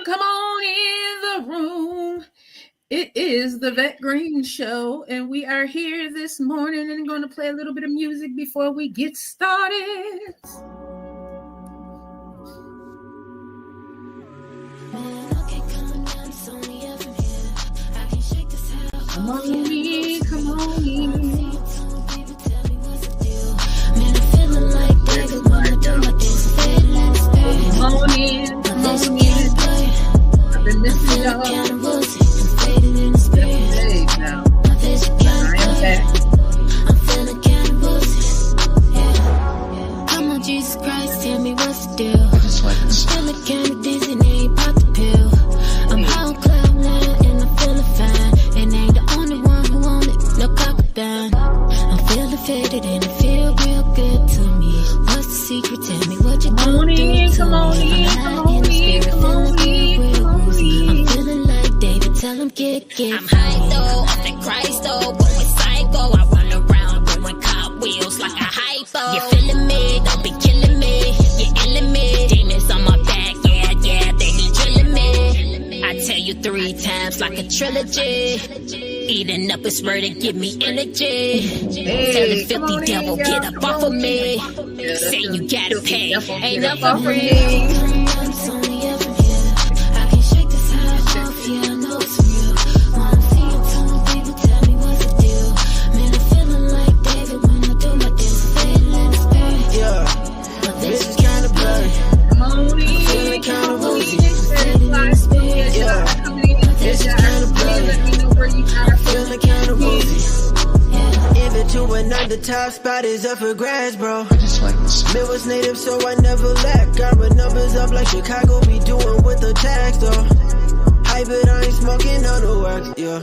Come on in the room. It is the Vet Green Show, and we are here this morning and going to play a little bit of music before we get started. Come on in, come on in. Come on in, come on in. I've been missing y'all. Days now. I am back. Come on, Jesus Christ, tell me what's the deal. I'm feeling kinda dizzy and ain't pop the pill. I'm high on cloud nine and I'm feeling fine. And ain't the only one who want it, no cockabine. I'm feeling faded and it feel real good to me. What's the secret? Tell me what you do. Come on in, come on in, come on in, come on in. I'm feeling like David, tell him get I'm high though, off the Christ though, going psycho. I run around doing cartwheels like a hypo. You feeling me? Don't be killing me. You're killing me. Demons on my back, yeah, they be drilling me. I tell you 3 times like a trilogy. Eating up his word and give me energy. Tell the filthy devil, get up off of me. Say you gotta pay, ain't nothing for me. The top spot is up for grabs, bro. Midwest native, so I never lack. Got my numbers up like Chicago be doing with the tax, though. Hype it, I ain't smoking on the wax, yeah.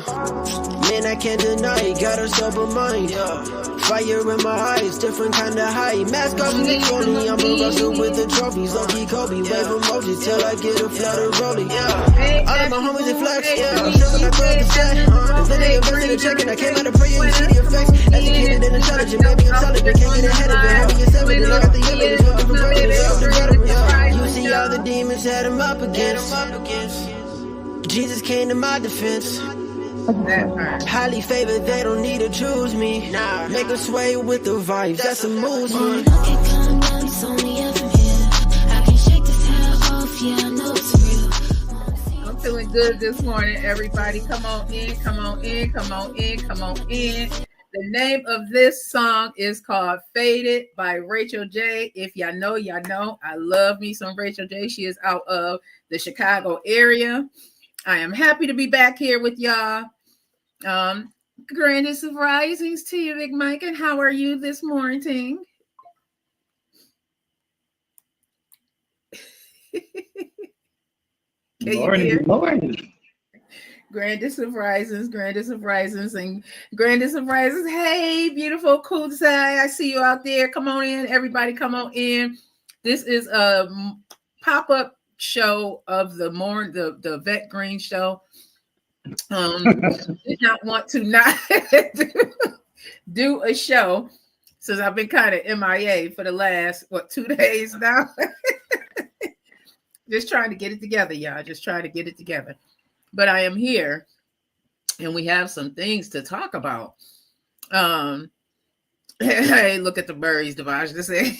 Man, I can't deny it, got a sober mind, yeah. Fire in my eyes, different kind of high. Mask off and it's only, I'm a Russell with the trophies. Lucky Kobe, wave emojis till I get a flat of rolling, yeah. All of my homies in flex, yeah. I'm sure when I throw the set, then they invested in checking. I came out of prayer, you see the effects. Educated and intelligent, maybe intelligent, can't get ahead of it. Having yourself, and then I got the image, looking for veterans, You see all the demons had him up against. Jesus came to my defense. Highly favored, they don't need to choose me. Make them sway with the vibes, that's a movement. I'm feeling good this morning, everybody. Come on in, come on in, come on in, come on in. The name of this song is called Faded by Rachel J. If y'all know, y'all know. I love me some Rachel J. She is out of the Chicago area. I am happy to be back here with y'all. Grandest of risings to you, Big Mike. And how are you this morning? Morning. Grandest of risings, grandest of risings, and grandest of risings. Hey, beautiful Kudzai. I see you out there. Come on in, everybody. Come on in. This is a pop-up show of the Vet Green Show. Did not want to not do a show since I've been kind of MIA for the last 2 days now. Just trying to get it together, y'all. Just trying to get it together. But I am here, and we have some things to talk about. Hey, look at the birds, Devaj. This is.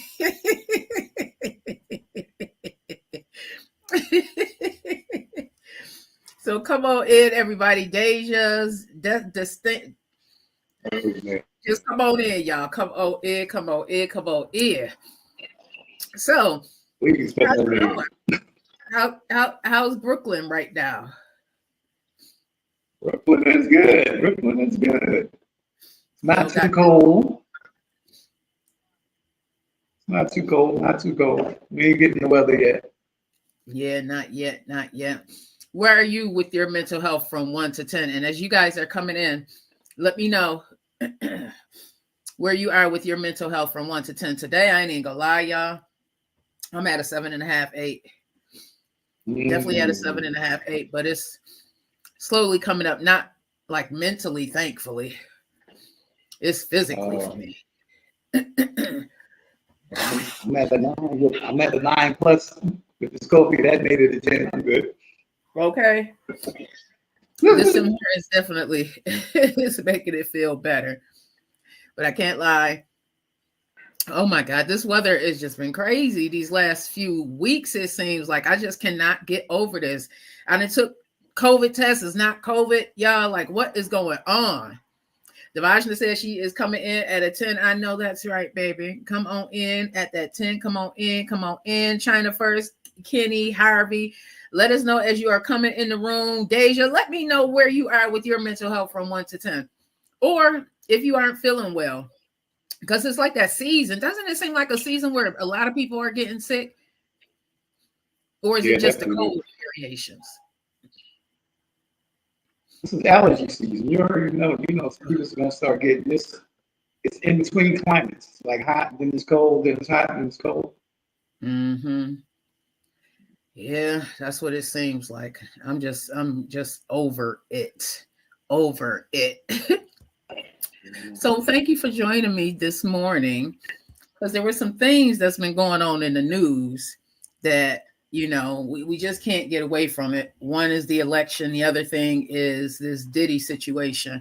So come on in, everybody. Deja's distinct. Just come on in, y'all. Come on in, come on in, come on in. So, how's Brooklyn right now? Brooklyn is good. It's not too cold. It's not too cold. We ain't getting the weather yet. Yeah, not yet. Where are you with your mental health from 1 to 10? And as you guys are coming in, let me know where you are with your mental health from 1 to 10. Today, I ain't gonna lie, y'all. I'm at a 7.5, 8. Definitely at a 7.5, 8, but it's slowly coming up. Not like mentally, thankfully. It's physically for me. I'm at the 9 plus with the Scorpio. That made it a 10. I'm good. Okay. This in here is definitely it's making it feel better. But I can't lie. Oh my God, this weather has just been crazy these last few weeks. It seems like I just cannot get over this. And it took COVID tests. It's not COVID. Y'all, like, what is going on? Devajna says she is coming in at a 10. I know that's right, baby. Come on in at that 10. Come on in. Come on in. China first. Kenny, Harvey. Let us know as you are coming in the room. Deja, let me know where you are with your mental health from 1 to 10. Or if you aren't feeling well. Because it's like that season. Doesn't it seem like a season where a lot of people are getting sick? Or is it just the cold variations? This is allergy season. You already know, people are going to start getting this. It's in between climates. It's like hot, then it's cold, then it's hot, then it's cold. Mm-hmm. Yeah, that's what it seems like. I'm just over it. Over it. So thank you for joining me this morning, because there were some things that's been going on in the news that, we just can't get away from it. One is the election. The other thing is this Diddy situation.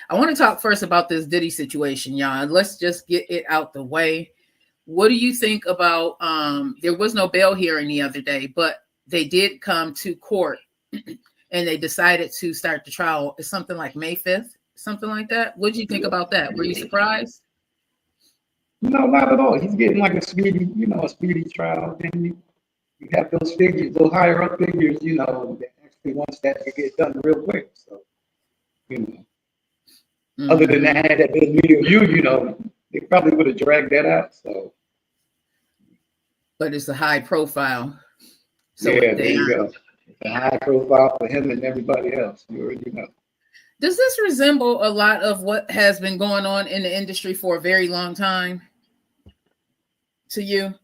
I want to talk first about this Diddy situation, y'all. Let's just get it out the way. What do you think about, there was no bail hearing the other day, but they did come to court and they decided to start the trial. It's something like May 5th, something like that. What did you think about that? Were you surprised? No, not at all. He's getting like a speedy trial. And you have those figures, those higher up figures, that actually wants that to get done real quick. So, other than that doesn't mean they probably would have dragged that out. So, but it's a high profile. So yeah, there you go. It's a high profile for him and everybody else. You already know. Does this resemble a lot of what has been going on in the industry for a very long time to you?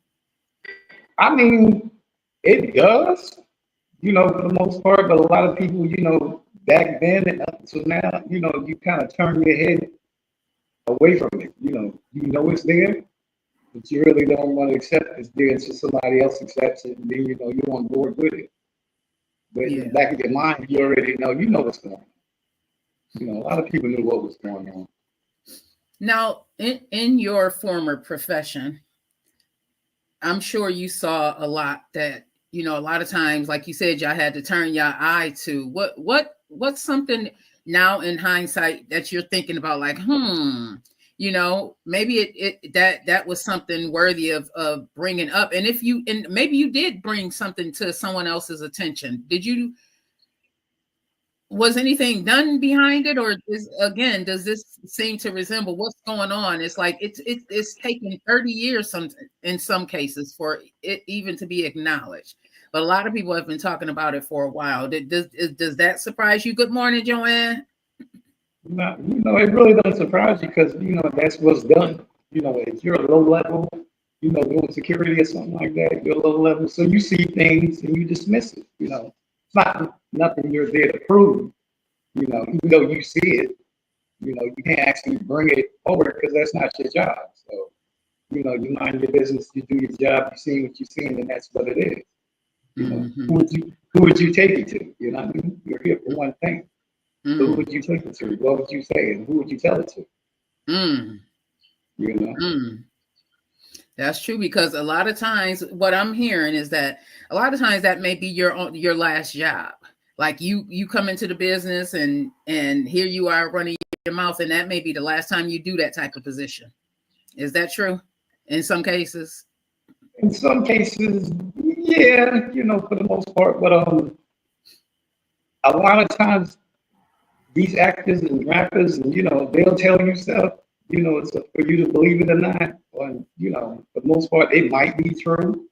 I mean, it does, for the most part, but a lot of people, back then and up to now, you kind of turn your head away from it. It's there, but you really don't want to accept it's there until somebody else accepts it, and then, you're on board with it. But in the back of your mind, you already know, what's going on. A lot of people knew what was going on. Now, in your former profession, I'm sure you saw a lot that, a lot of times, like you said, y'all had to turn your eye to. What's something now in hindsight that you're thinking about, like, maybe that was something worthy of bringing up. And maybe you did bring something to someone else's attention. Was anything done behind it, or does this seem to resemble what's going on? It's like it's taken 30 years in some cases for it even to be acknowledged. But a lot of people have been talking about it for a while. Does that surprise you? Good morning, Joanne. No, it really doesn't surprise you because that's what's done. If you're a low level, doing security or something like that, you're a low level, so you see things and you dismiss it. It's not nothing you're there to prove, even though you see it, you can't actually bring it forward because that's not your job. So, you mind your business, you do your job, you see what you're seeing, and that's what it is. Who would you take it to? You know what I mean? You're here for one thing. Who would you take it to? What would you say? And who would you tell it to? That's true, because a lot of times what I'm hearing is that a lot of times that may be your last job. Like you come into the business and here you are running your mouth, and that may be the last time you do that type of position. Is that true? In some cases? In some cases, yeah, for the most part. But a lot of times these actors and rappers, and they'll tell you stuff. It's for you to believe it or not. Or, for the most part, it might be true.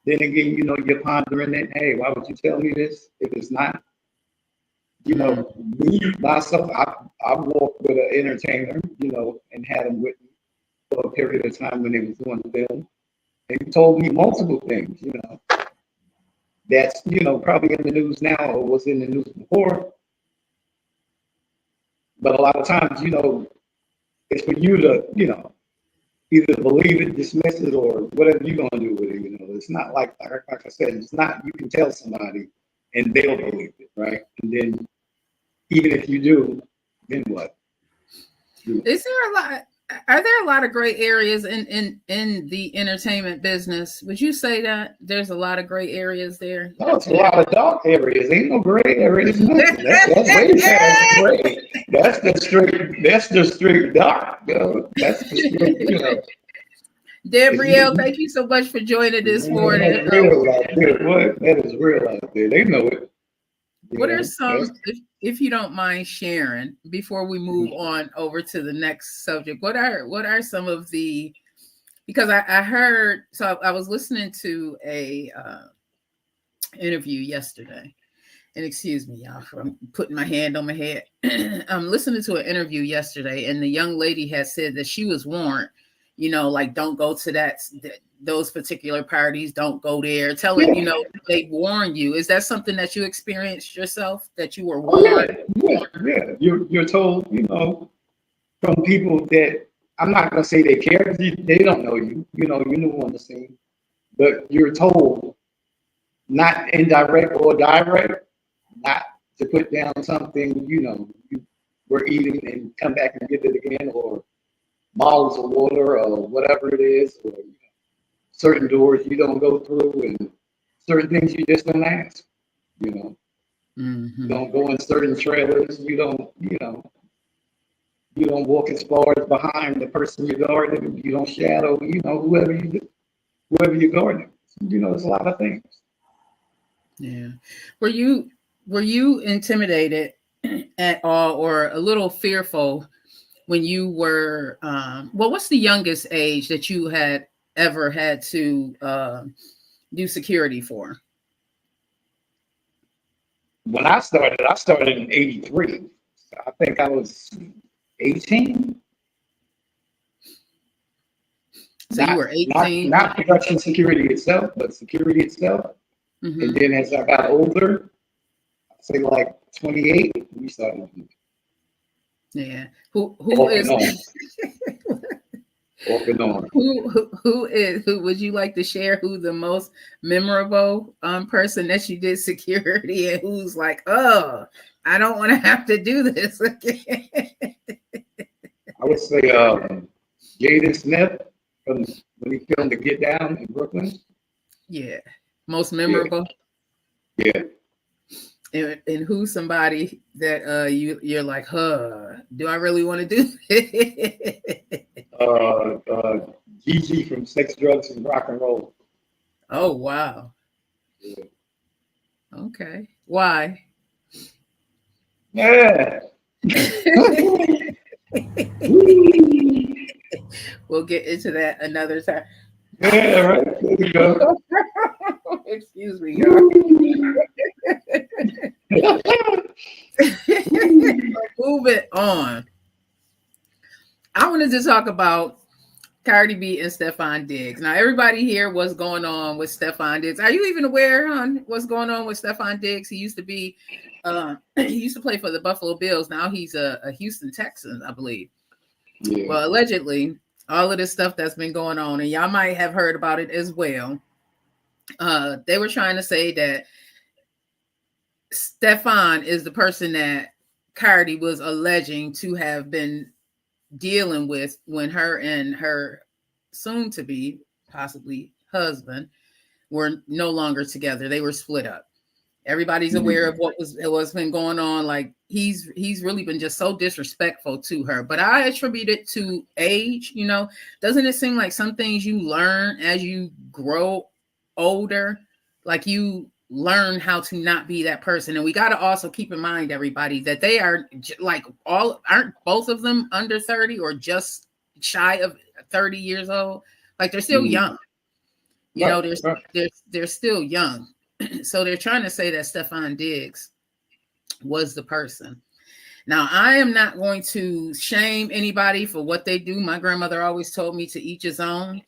Then again, you're pondering it. Hey, why would you tell me this if it's not? Me, myself, I walked with an entertainer, and had him with me for a period of time when they was doing the film. And he told me multiple things, that's, probably in the news now or was in the news before. But a lot of times, it's for you to, either believe it, dismiss it, or whatever you're going to do with it. It's not like I said, it's not, you can tell somebody and they'll believe it, right? And then even if you do, then what? Is there a lot? Are there a lot of gray areas in the entertainment business? Would you say that there's a lot of gray areas there? No, it's a lot of dark areas. Ain't no gray areas. Nothing. That's way past gray. That's the straight dark. That's the straight. Gabrielle, thank you so much for joining this morning. That's real out there. What? That is real out there. They know it. What are some, if you don't mind sharing, before we move on over to the next subject, what are some of the, because I heard, so I was listening to a interview yesterday, and excuse me, y'all, I'm putting my hand on my head. I'm listening to an interview yesterday, and the young lady had said that she was warned, like, don't go to those particular parties, don't go there. Telling, they warn you. Is that something that you experienced yourself, that you were warned? Yeah. You're told, from people that, I'm not going to say they care, they don't know you, you're new on the scene, but you're told, not indirect or direct, not to put down something, you were eating and come back and get it again, or bottles of water or whatever it is, or certain doors you don't go through, and certain things you just don't ask. You don't go in certain trailers. You don't walk as far as behind the person you're guarding. You don't shadow, whoever you're guarding. There's a lot of things. Yeah. Were you intimidated at all, or a little fearful when you were, what's the youngest age that you had ever had to do security for? When I started in '83. I think I was 18. So you were 18? Not production security itself, but security itself. Mm-hmm. And then as I got older, I'd say like 28, we started doing it. Yeah. Who is who would you like to share who the most memorable person that you did security, and who's like, oh, I don't want to have to do this again? I would say Jaden Smith when he filmed the Get Down in Brooklyn. Yeah. Most memorable. Yeah. And who's somebody that you're like, do I really want to do it? Gigi from Sex, Drugs, and Rock and Roll. Oh, wow. Yeah. Okay. Why? Yeah. We'll get into that another time. Yeah, right. There you go. Excuse me, y'all. Moving on. I wanted to talk about Cardi B and Stefon Diggs. Now, everybody here, what's going on with Stefon Diggs? Are you even aware on what's going on with Stefon Diggs? He used to be, he used to play for the Buffalo Bills. Now he's a Houston Texans, I believe. Yeah. Well, allegedly, all of this stuff that's been going on, and y'all might have heard about it as well. They were trying to say that Stefon is the person that Cardi was alleging to have been dealing with when her and her soon-to-be, possibly husband, were no longer together. They were split up. Everybody's aware of what's been going on. Like, he's really been just so disrespectful to her. But I attribute it to age. Doesn't it seem like some things you learn as you grow older? Like, you learn how to not be that person. And we got to also keep in mind, everybody, that they are like aren't both of them under 30 or just shy of 30 years old. Like, they're still young. They're still young. So they're trying to say that Stefon Diggs was the person. Now, I am not going to shame anybody for what they do. My grandmother always told me to each his own.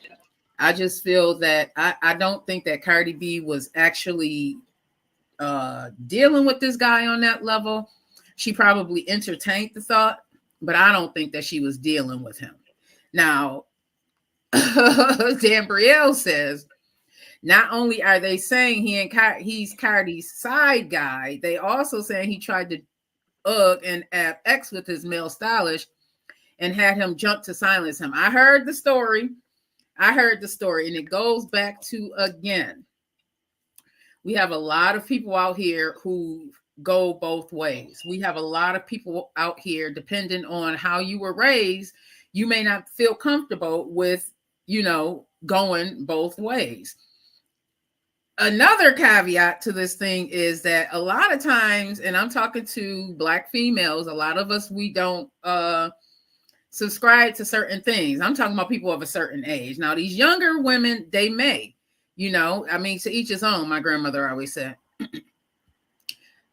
I just feel that I don't think that Cardi B was actually dealing with this guy on that level. She probably entertained the thought, but I don't think that she was dealing with him. Now, Dan Brielle says Not only are they saying he's Cardi's side guy, they also saying he tried to and have X with his male stylist and had him jump to silence him. I heard the story, and it goes back to, again, we have a lot of people out here who go both ways. We have a lot of people out here, depending on how you were raised, you may not feel comfortable with, going both ways. Another caveat to this thing is that a lot of times, and I'm talking to Black females, a lot of us, we don't subscribe to certain things. I'm talking about people of a certain age. Now, these younger women, they may, to each his own, my grandmother always said.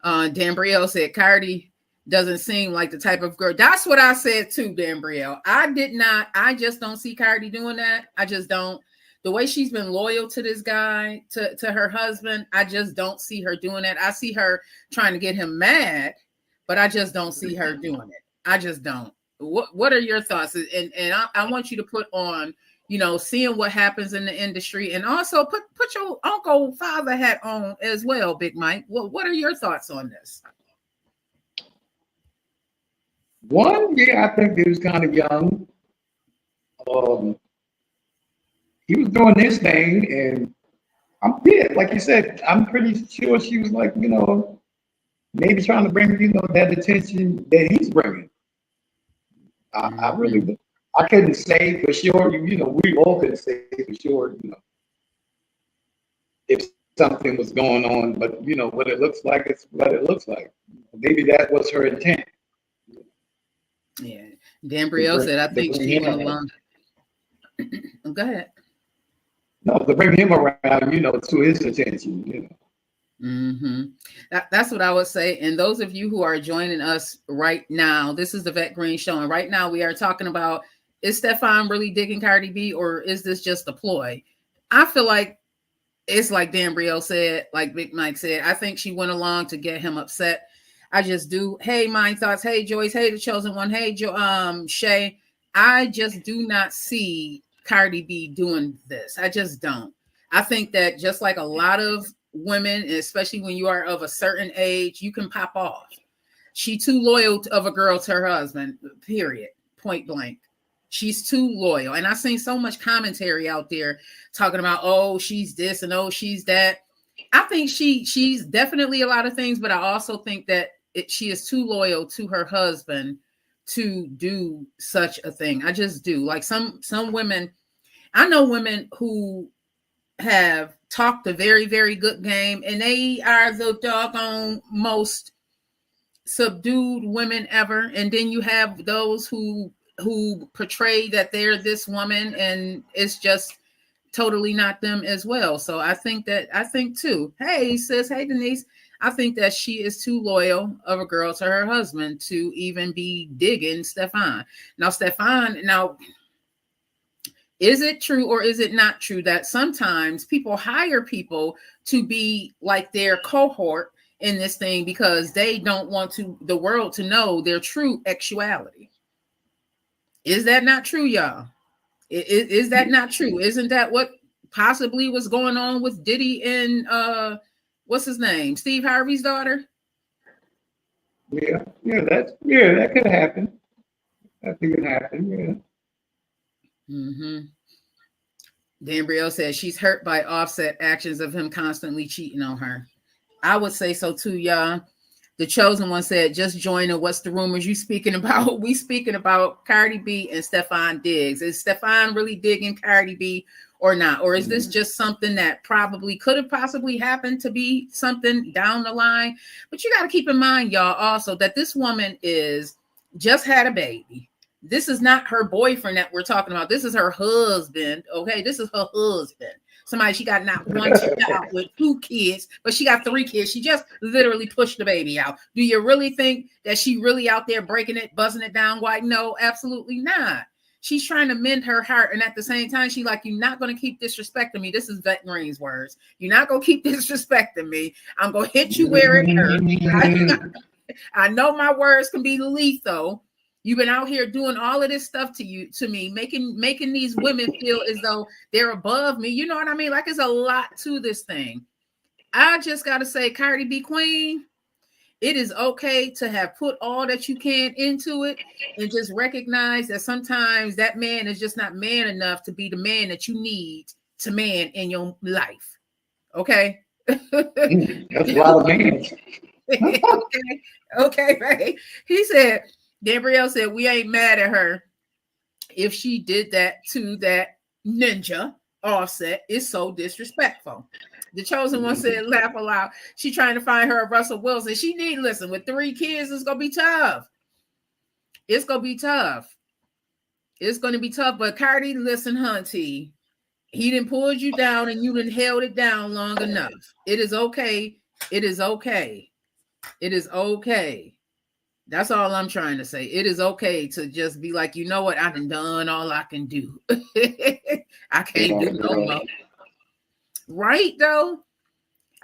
Dan Brielle said, Cardi doesn't seem like the type of girl. That's what I said too, Dan Brielle. I just don't see Cardi doing that. I just don't. The way she's been loyal to this guy, to her husband, I just don't see her doing that. I see her trying to get him mad, but I just don't see her doing it. I just don't. What are your thoughts? And I want you to put on, seeing what happens in the industry, and also put your uncle father hat on as well, Big Mike. What are your thoughts on this? One, I think he was kind of young. He was doing his thing, and like you said, I'm pretty sure she was like, maybe trying to bring, that attention that he's bringing. I really, I couldn't say for sure, we all couldn't say for sure, if something was going on, but what it looks like, it's what it looks like. Maybe that was her intent. Yeah. Dan Brielle said, I think she went along. Go ahead. No, to bring him around, to his attention, Mm-hmm. That's what I would say. And those of you who are joining us right now, this is the Vet Green Show. And right now we are talking about, is Stefon really digging Cardi B, or is this just a ploy? I feel like it's like Dan Brielle said, like Big Mike said, I think she went along to get him upset. I just do. Hey, Mind Thoughts. Hey, Joyce. Hey, The Chosen One. Hey, Shay. I just do not see Cardi B doing this. I just don't. I think that just like a lot of women, especially when you are of a certain age, you can pop off. She too loyal of a girl to her husband, period, point blank. She's too loyal. And I've seen so much commentary out there talking about, oh, she's this and oh, she's that. I think she's definitely a lot of things, but I also think that she is too loyal to her husband to do such a thing. I just do. Like some women, I know women who have talked a very, very good game, and they are the doggone most subdued women ever. And then you have those who portray that they're this woman, and it's just totally not them as well. So I think too, hey sis, hey Denise, I think that she is too loyal of a girl to her husband to even be digging Stefon. Now, is it true or is it not true that sometimes people hire people to be like their cohort in this thing because they don't want the world to know their true sexuality? Is that not true, y'all? Is that not true? Isn't that what possibly was going on with Diddy and what's his name? Steve Harvey's daughter? Yeah, that could happen. That could happen, yeah. Mm-hmm. Dan Brielle says she's hurt by Offset actions of him constantly cheating on her. I would say so too, y'all. The Chosen One said, just joining. What's the rumors you speaking about? We speaking about Cardi B and Stefon Diggs. Is Stefon really digging Cardi B or not? Or is this just something that probably could have possibly happened to be something down the line? But you got to keep in mind, y'all, also that this woman just had a baby. This is not her boyfriend that we're talking about. This is her husband. Okay, this is her husband. She got not one child with 2 kids, but she got 3 kids. She just literally pushed the baby out. Do you really think that she really out there breaking it, buzzing it down? Why? No, absolutely not. She's trying to mend her heart. And at the same time, she's like, you're not going to keep disrespecting me. This is Vet Green's words. You're not going to keep disrespecting me. I'm going to hit you where it hurts. I know my words can be lethal. You've been out here doing all of this stuff to me, making these women feel as though they're above me. You know what I mean? Like, there's a lot to this thing. I just got to say, Cardi B Queen, it is okay to have put all that you can into it and just recognize that sometimes that man is just not man enough to be the man that you need to man in your life. Okay? That's a lot of men. Okay, right? He said, Gabrielle said, we ain't mad at her if she did that to that ninja Offset. Is so disrespectful. The chosen one said, laugh aloud. She trying to find her a Russell Wilson. She need, listen, with 3 kids, it's gonna be tough. It's gonna be tough. It's gonna be tough. But Cardi, listen, hunty, he done pulled you down and you done held it down long enough. It is okay. It is okay. It is okay. That's all I'm trying to say. It is okay to just be like, you know what? I done all I can do. I can't do no more. Right, though?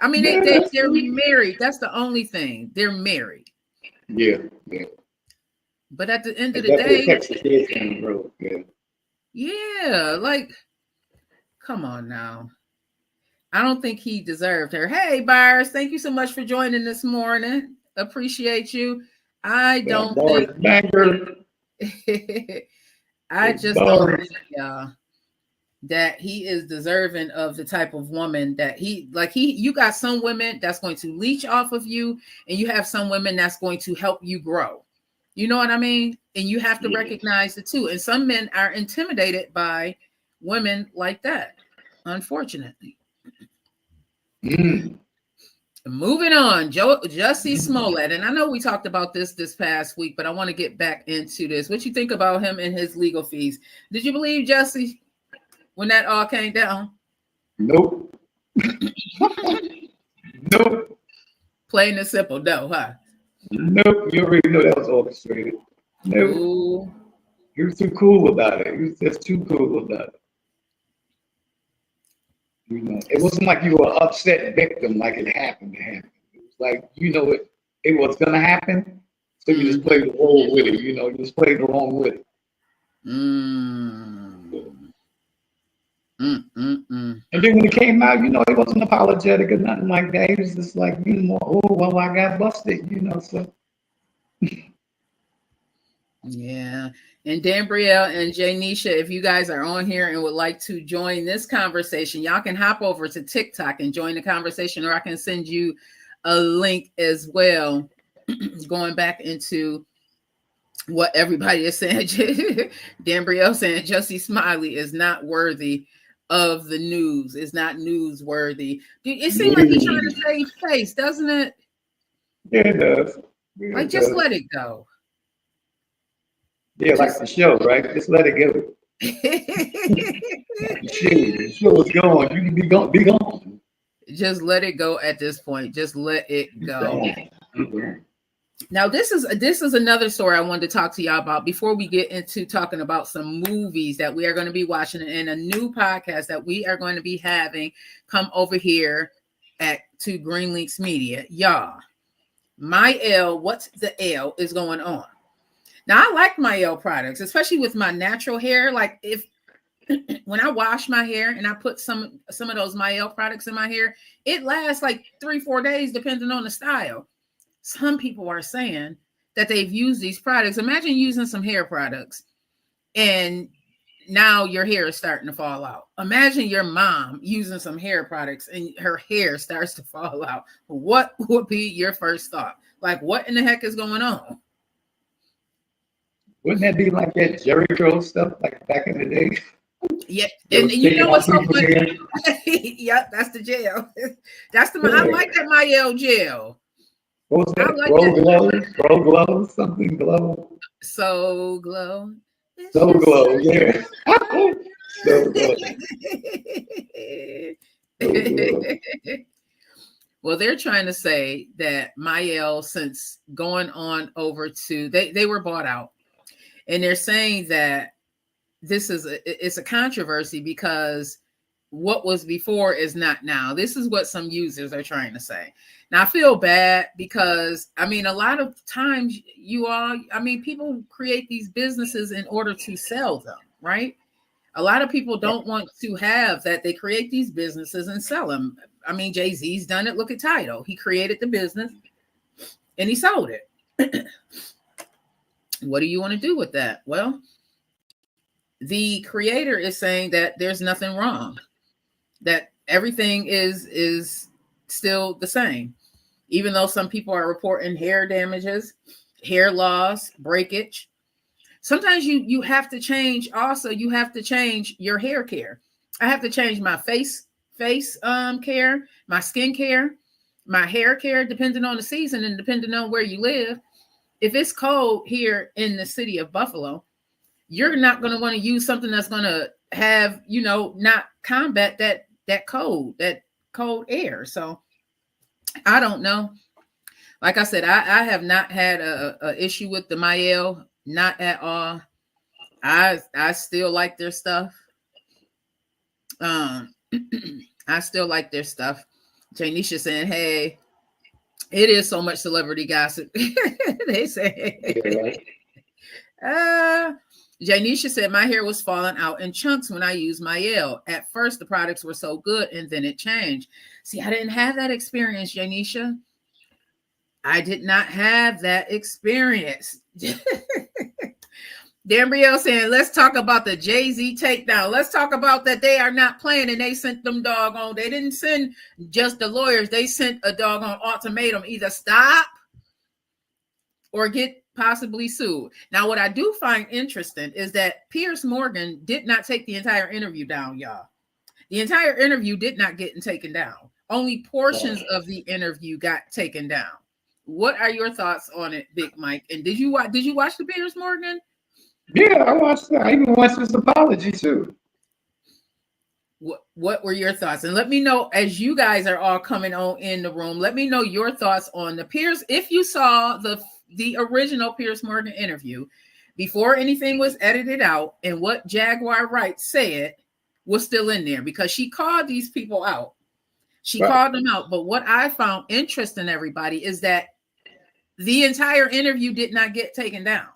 I mean, they're married. That's the only thing. They're married. Yeah. But at the end of the day, yeah, like, come on now. I don't think he deserved her. Hey, Byers, thank you so much for joining this morning. Appreciate you. I don't think I just don't think, that he is deserving of the type of woman that you got some women that's going to leech off of you, and you have some women that's going to help you grow. You know what I mean? And you have to recognize the two. And some men are intimidated by women like that, unfortunately. Moving on, Jussie Smollett, and I know we talked about this past week, but I want to get back into this. What you think about him and his legal fees? Did you believe Jussie when that all came down? Nope. Nope. Plain and simple, no, huh? Nope. You already know that was orchestrated. Nope. Ooh. He was too cool about it. He was just too cool about it. You know, it wasn't like you were an upset victim, like it happened to happen. It was like, you know, it was gonna happen, so you just played the role with it. You know, you just played along with it. And then when it came out, you know, he wasn't apologetic or nothing like that. He was just like, you know, oh well, I got busted, you know. So yeah. And Dambrielle and Jaynisha, if you guys are on here and would like to join this conversation, y'all can hop over to TikTok and join the conversation, or I can send you a link as well. Going back into what everybody is saying. Dambrielle saying Jussie Smiley is not worthy of the news. It's not newsworthy. It seems like he's trying to save face, doesn't it? Yeah, it does. Yeah, like, just let it go. Yeah, like the show, right? Just let it go. The show is going. You can be gone. Just let it go at this point. Just let it go. Now, this is another story I wanted to talk to y'all about before we get into talking about some movies that we are going to be watching and a new podcast that we are going to be having come over here to Green Links Media. Y'all, my L, what's the L is going on? Now, I like my L products, especially with my natural hair. Like, if when I wash my hair and I put some of those my L products in my hair, it lasts like 3-4 days, depending on the style. Some people are saying that they've used these products. Imagine using some hair products and now your hair is starting to fall out. Imagine your mom using some hair products and her hair starts to fall out. What would be your first thought? Like, what in the heck is going on? Wouldn't that be like that Jerry Curl stuff, like back in the day? Yeah, and you know what's so funny? Yep, that's the gel. That's the I like that Myel gel. What was that? Like Grow Glow, something glow. So glow. So glow, yeah. So glow. Well, they're trying to say that Myel, since going on over to they were bought out. And they're saying that it's a controversy because what was before is not now. This is what some users are trying to say. Now, I feel bad because, I mean, a lot of times people create these businesses in order to sell them, right? A lot of people don't want to have that. They create these businesses and sell them. I mean, Jay-Z's done it. Look at Tidal. He created the business and he sold it. What do you want to do with that? Well, the creator is saying that there's nothing wrong, that everything is still the same, even though some people are reporting hair damages, hair loss, breakage. Sometimes you have to change. Also, you have to change your hair care. I have to change my face care, my skin care, my hair care, depending on the season and depending on where you live. If it's cold here in the city of Buffalo, you're not going to want to use something that's going to have, not combat that cold air. So I don't know. Like I said, I have not had a issue with the Mael, not at all. I still like their stuff. I still like their stuff. Janisha saying, hey, it is so much celebrity gossip. They say. Janisha said, my hair was falling out in chunks when I used Mael. At first, the products were so good, and then it changed. See, I didn't have that experience, Janisha. I did not have that experience. Dambrielle saying, let's talk about the Jay-Z takedown. Let's talk about that they are not playing, and they sent them doggone. They didn't send just the lawyers. They sent a doggone ultimatum. Either stop or get possibly sued. Now, what I do find interesting is that Piers Morgan did not take the entire interview down, y'all. The entire interview did not get taken down. Only portions of the interview got taken down. What are your thoughts on it, Big Mike? And did you watch the Piers Morgan? Yeah, I watched that. I even watched his apology too. What were your thoughts? And let me know, as you guys are all coming on in the room, let me know your thoughts on the Piers. If you saw the original Piers Morgan interview before anything was edited out, and what Jaguar Wright said was still in there, because she called these people out. She called them out. But what I found interesting, everybody, is that the entire interview did not get taken down.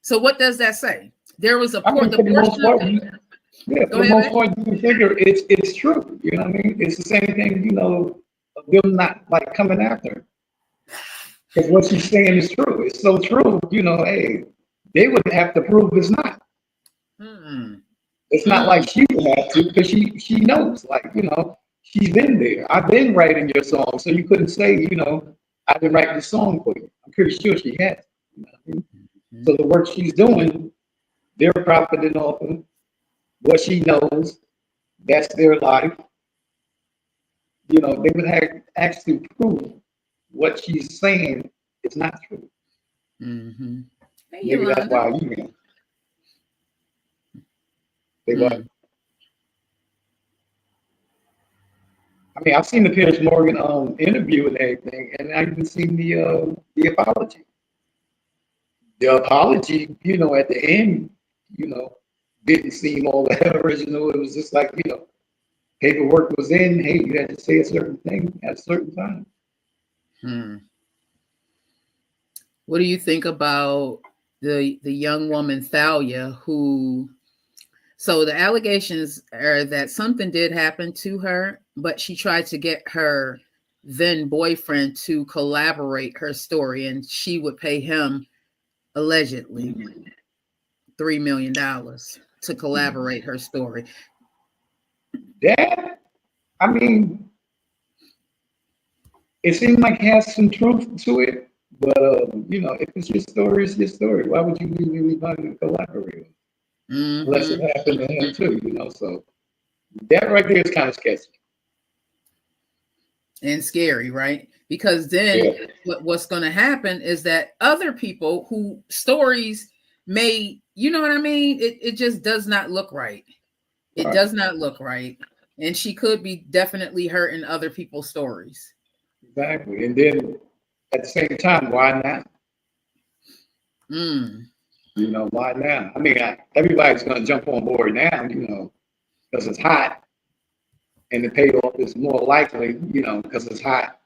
So what does that say? There was a for the most part, you can figure it's true. You know what I mean? It's the same thing, of them not like coming after her. Because what she's saying is true. It's so true, hey, they would have to prove it's not. It's not like she would have to, because she knows, she's been there. I've been writing your song, so you couldn't say, I've been writing the song for you. I'm pretty sure she has. You know what I mean? So the work she's doing, they're profiting off of what she knows. That's their life. They would have actually prove what she's saying is not true. Mm-hmm. Hey, maybe that's why you know. They what? I mean, I've seen the Piers Morgan interview and everything, and I even seen the apology. The apology, at the end, didn't seem all that original. It was just like, paperwork was in. Hey, you had to say a certain thing at a certain time. What do you think about the young woman Thalia, who? So the allegations are that something did happen to her, but she tried to get her then boyfriend to collaborate her story, and she would pay him allegedly $3 million to collaborate her story. That, I mean, it seems like it has some truth to it, but if it's your story, it's your story. Why would you need anybody to collaborate? Unless it happened to him too, so that right there is kind of sketchy. And scary, right? Because then what's going to happen is that other people who stories may, you know what I mean? It just does not look right. It does not look right. And she could be definitely hurting other people's stories. Exactly. And then at the same time, why not? Why now? I mean, everybody's going to jump on board now, because it's hot, and the payoff is more likely, because it's hot.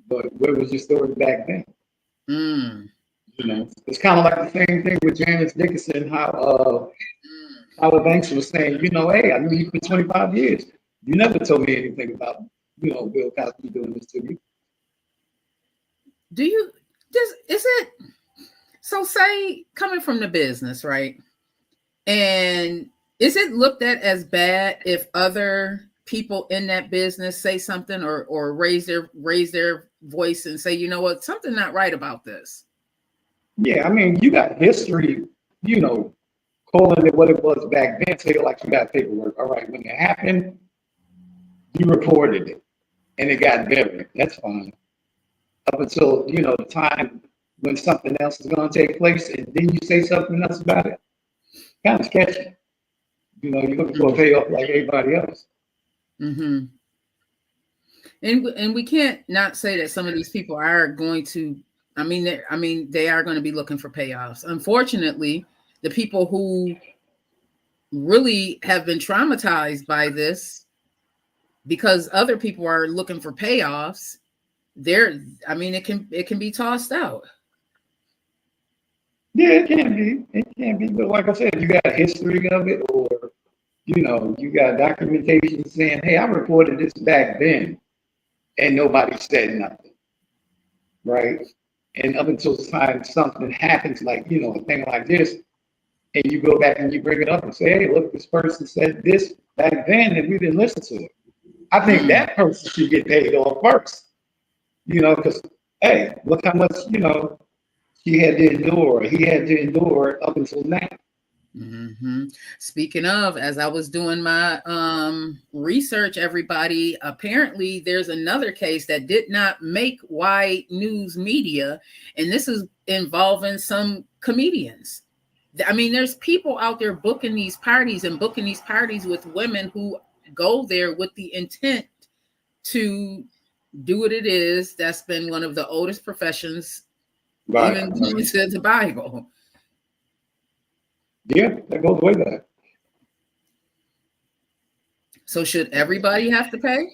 But where was your story back then? It's kind of like the same thing with Janice Dickinson, how Tyler Banks was saying, hey, I knew you for 25 years. You never told me anything about, Bill Cosby doing this to you. So say coming from the business, right? And is it looked at as bad if other people in that business say something or raise their voice and say, you know what, something not right about this? Yeah, I mean, you got history, calling it what it was back then. So like you got paperwork. All right, when it happened, you reported it and it got buried. That's fine. Up until, the time when something else is going to take place and then you say something else about it, kind of sketchy. You're looking for a payoff like everybody else. Mm-hmm. And we can't not say that some of these people are going to, they are going to be looking for payoffs. Unfortunately, the people who really have been traumatized by this because other people are looking for payoffs, it can be tossed out. Yeah, it can be. It can be. But like I said, you got a history of it, or, you got documentation saying, hey, I reported this back then, and nobody said nothing. Right? And up until the time something happens, like, a thing like this, and you go back and you bring it up and say, hey, look, this person said this back then, and we didn't listen to it. I think that person should get paid off first. Because, hey, look how much, he had to endure, he had to endure up until now. Mm-hmm. Speaking of, as I was doing my research, everybody, apparently there's another case that did not make wide news media, and this is involving some comedians. There's people out there booking these parties with women who go there with the intent to do what it is. That's been one of the oldest professions, even to the Bible. Yeah, that goes way back. So should everybody have to pay?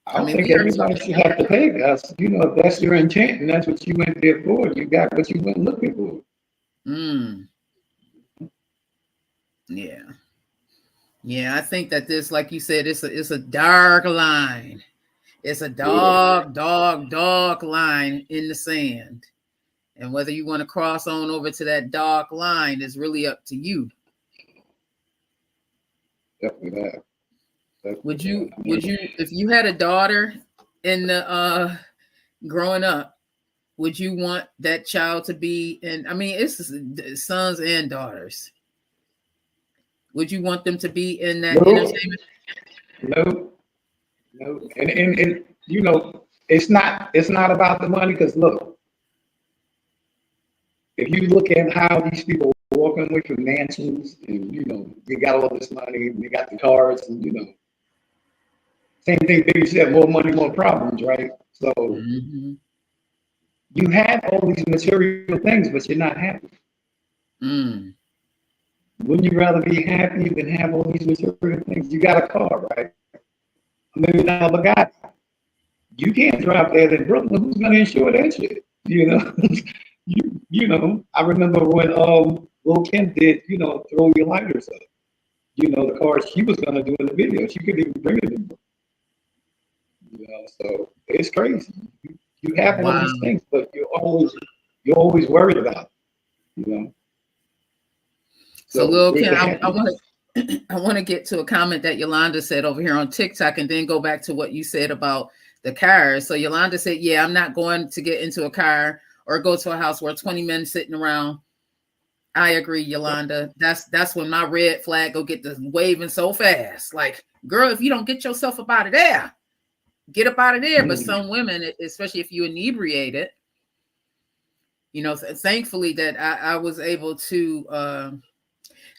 I think everybody should have to pay, guys. If that's your intent and that's what you went there for, you got what you went looking for. Yeah, I think that this, like you said, it's a dark line. It's a dark line in the sand. And whether you want to cross on over to that dark line is really up to you. Definitely that. Would you, if you had a daughter in the growing up, would you want that child to be it's sons and daughters? Would you want them to be in that entertainment? No. And it's not about the money, because look, if you look at how these people are walking with your mansions and, they got all this money, they got the cars, and, same thing, they said, more money, more problems, right? So you have all these material things, but you're not happy. Wouldn't you rather be happy than have all these material things? You got a car, right? $1 million Bugatti. You can't drive that in Brooklyn. Who's going to insure that shit? I remember when Lil' Kim did, throw your lighters up. The car she was going to do in the video, she couldn't even bring it in. So it's crazy. You have all these things, but you're always worried about it, So Lil' Kim, I want to get to a comment that Yolanda said over here on TikTok and then go back to what you said about the cars. So Yolanda said, yeah, I'm not going to get into a car or go to a house where 20 men sitting around. I agree, Yolanda. That's when my red flag go get to waving so fast. Like, girl, if you don't get yourself up out of there, get up out of there. But some women, especially if you inebriated, thankfully that I was able to,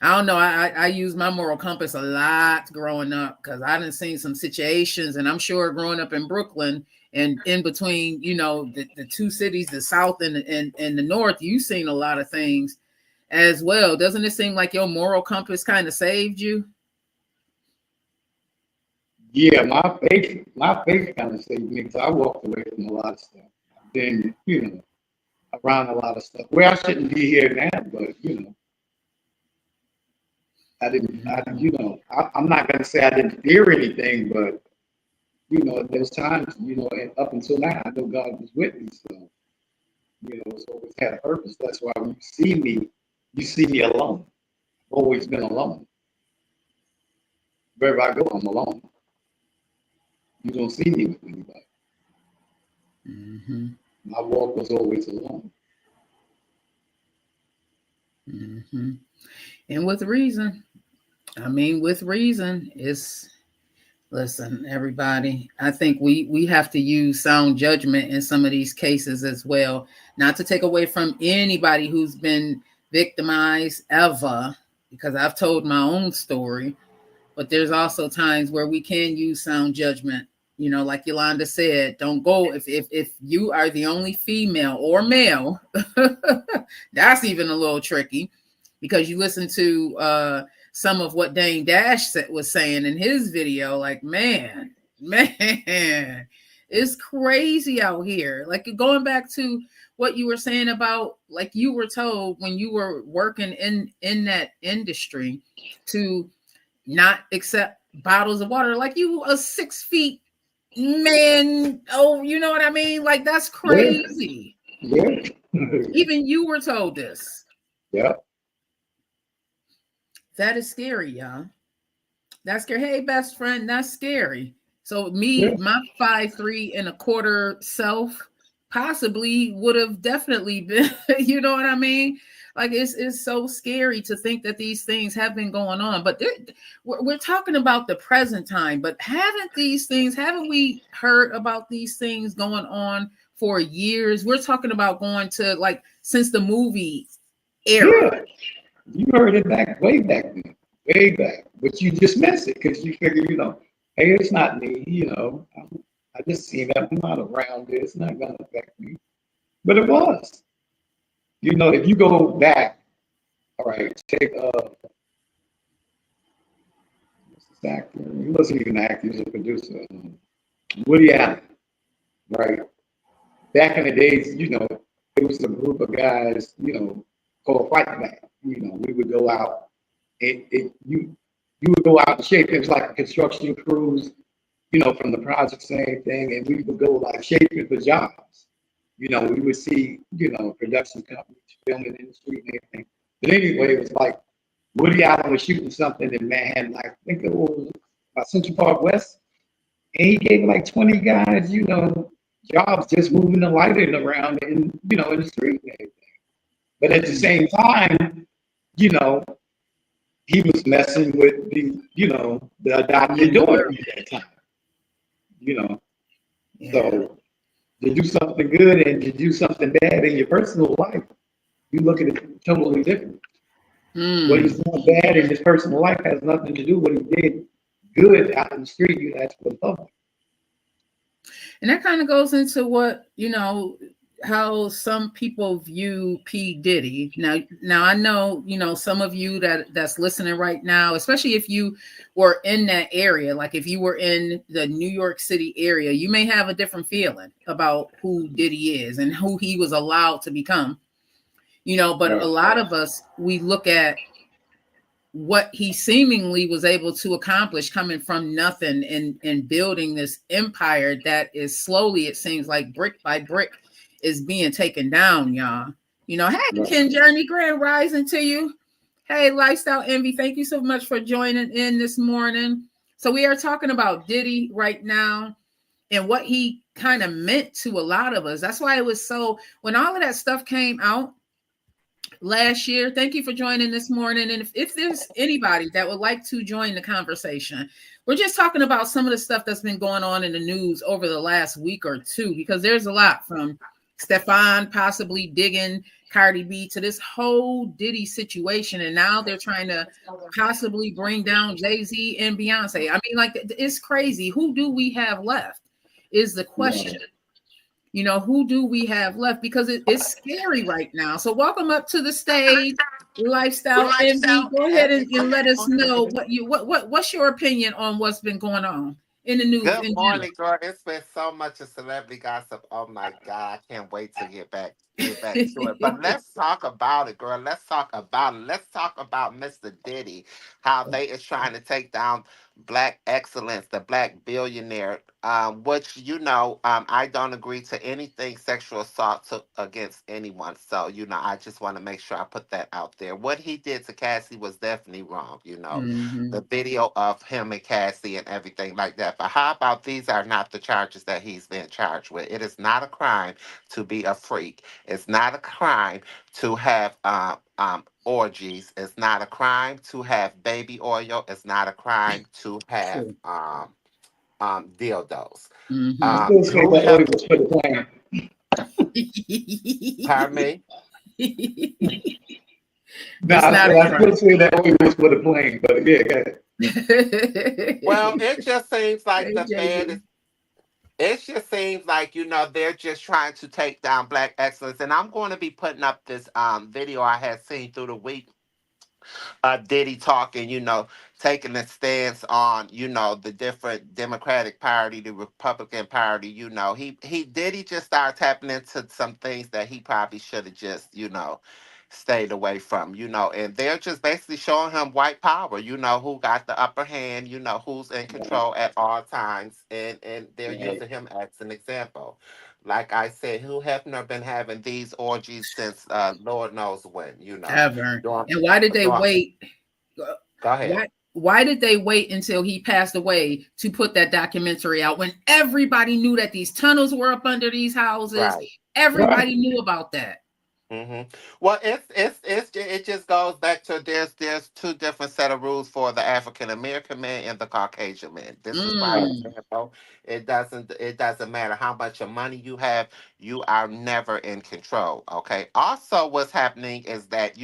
I don't know. I use my moral compass a lot growing up because I done seen some situations, and I'm sure growing up in Brooklyn and in between, the two cities, the South and the North, you've seen a lot of things as well. Doesn't it seem like your moral compass kind of saved you? Yeah, my faith kind of saved me because I walked away from a lot of stuff. I've been, around a lot of stuff where I shouldn't be here now, but I'm not going to say I didn't fear anything, but there's times, and up until now, I know God was with me, so it's always had a purpose. That's why when you see me alone. I've always been alone. Wherever I go, I'm alone. You don't see me with anybody. Mm-hmm. My walk was always alone. Mm-hmm. And with reason. I mean, with reason. Listen, everybody, I think we have to use sound judgment in some of these cases as well. Not to take away from anybody who's been victimized ever, because I've told my own story. But there's also times where we can use sound judgment. Like Yolanda said, don't go if you are the only female or male. That's even a little tricky, because you listen to some of what Dame Dash was saying in his video. Like, man, it's crazy out here. Like, going back to what you were saying about, like, you were told when you were working in that industry to not accept bottles of water. Like, you a 6 feet man. Oh, you know what I mean? Like, that's crazy. Yeah. Even you were told this. Yeah. That is scary, y'all. That's scary. Hey, best friend, that's scary. So me, my 5'3¼ self possibly would have definitely been, you know what I mean? Like, it's so scary to think that these things have been going on. But we're talking about the present time. But haven't we heard about these things going on for years? We're talking about going to, like, since the movie era. Yeah. You heard it way back then, way back. But you dismiss it because you figure, hey, it's not me, I just seen that. I'm not around it. It's not going to affect me. But it was. If you go back, all right, take what's this actor? He wasn't even an actor, he was a producer. Woody Allen, right? Back in the days, it was a group of guys, called Fight Back. We would go out. You would go out and shape. It was like construction crews, from the project, same thing, and we would go like shaping for jobs. We would see, production companies filming in the street and everything. But anyway, it was like Woody Allen was shooting something in Manhattan, like, I think it was Central Park West, and he gave like 20 guys, jobs just moving the lighting around in the street and everything. But at the same time, he was messing with the adopted daughter at that time. Yeah. So to do something good and to do something bad in your personal life, you look at it totally different. What he's doing bad in his personal life has nothing to do with what he did good out in the street. That's for the public. And that kind of goes into what, how some people view P. Diddy. Now I know, some of you that's listening right now, especially if you were in that area, like if you were in the New York City area, you may have a different feeling about who Diddy is and who he was allowed to become, but a lot of us, we look at what he seemingly was able to accomplish coming from nothing and building this empire that is slowly, it seems like brick by brick, is being taken down, y'all. Hey, Ken Journey, grand rising to you. Hey, Lifestyle Envy, thank you so much for joining in this morning. So we are talking about Diddy right now and what he kind of meant to a lot of us. That's why it was so, when all of that stuff came out last year, thank you for joining this morning. And if there's anybody that would like to join the conversation, we're just talking about some of the stuff that's been going on in the news over the last week or two, because there's a lot, from Stefon possibly digging Cardi B to this whole Diddy situation. And now they're trying to possibly bring down Jay-Z and Beyonce. I mean, like, it's crazy. Who do we have left is the question. Who do we have left? Because it's scary right now. So welcome up to the stage, Lifestyle envy. Go ahead and let us know what's your opinion on what's been going on in the news Good in general. morning, girl. It's been so much of celebrity gossip. Oh my God, I can't wait to get back to it. But let's talk about it, girl. Let's talk about it. Let's talk about Mr. Diddy, how they is trying to take down black excellence, the black billionaire. Which I don't agree to anything sexual assault against anyone. So I just want to make sure I put that out there. What he did to Cassie was definitely wrong. Hmm. The video of him and Cassie and everything like that. But how about these are not the charges that he's been charged with? It is not a crime to be a freak. It's not a crime to have orgies. It's not a crime to have baby oil. It's not a crime to have True. dildos. I Hmm. still say To that him, way was for the plan. pardon me. No, It's I not said a I still crime. say that way was for the plan. But yeah, go ahead. Well, it just seems like Hey, the Fed is JB. it just seems like they're just trying to take down black excellence, and I'm going to be putting up this video I had seen through the week. Diddy talking, taking a stance on the different Democratic Party, the Republican Party. He Diddy just started tapping into some things that he probably should have just stayed away from. And they're just basically showing him white power. Who got the upper hand. Who's in control at all times, and they're Right. using him as an example. Like I said, who have not been having these orgies since Lord knows when. Ever. Doing, And why did they doing, wait? go ahead. Why did they wait until he passed away to put that documentary out when everybody knew that these tunnels were up under these houses? Right. Right. Everybody knew about that. hmm Well, it just goes back to there's two different set of rules for the African American man and the Caucasian man. This is why Right. Mm. example, it doesn't matter how much of money you have, you are never in control. Okay. Also, what's happening is that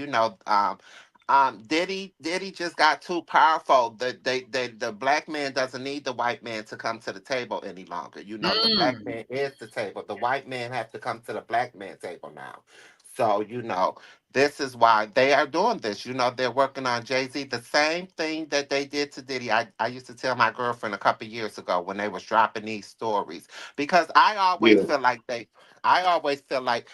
Diddy just got too powerful. The black man doesn't need the white man to come to the table any longer. The black Mm. man is the table. The white man have to come to the black man table now. So, this is why they are doing this. They're working on Jay-Z. The same thing that they did to Diddy. I used to tell my girlfriend a couple years ago when they was dropping these stories. Because Yeah. I always feel like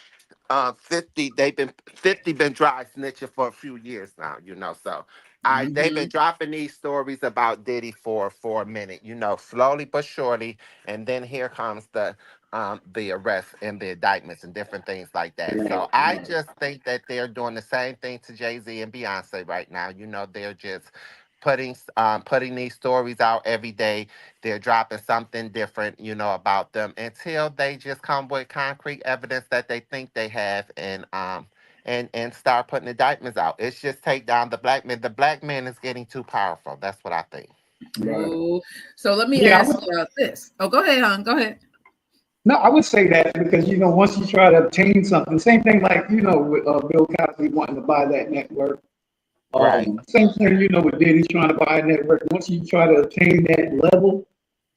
50 been dry snitching for a few years now, so they've been Hmm. dropping these stories about Diddy for a minute, slowly but surely, and then here comes the arrest and the indictments and different things like that. Right. So I Right. just think that they're doing the same thing to Jay-Z and Beyonce right now. They're just putting these stories out every day. They're dropping something different, about them until they just come with concrete evidence that they think they have, and start putting indictments out. It's just take down the black man. The black man is getting too powerful. That's what I think. Right. Ooh. So let me Yeah. ask this. Oh, go ahead, hon. Go ahead. No, I would say that because once you try to obtain something, same thing like with Bill Cosby wanting to buy that network. Right. Same thing, with Diddy trying to buy a network. Once you try to attain that level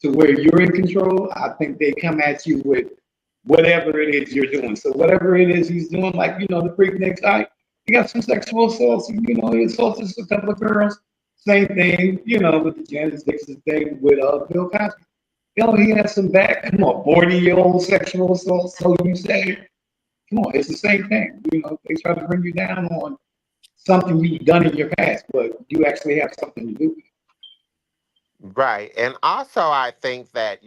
to where you're in control, I think they come at you with whatever it is you're doing. So whatever it is he's doing, like the Freaknik guy, he got some sexual assaults. He assaulted a couple of girls. Same thing, with the Janice Dixon thing with Bill Cosby. He has some back. Come on, 40-year-old sexual assault. So you say, come on, it's the same thing. They try to bring you down on something you've done in your past, but you actually have something to do with it. Right. And also I think that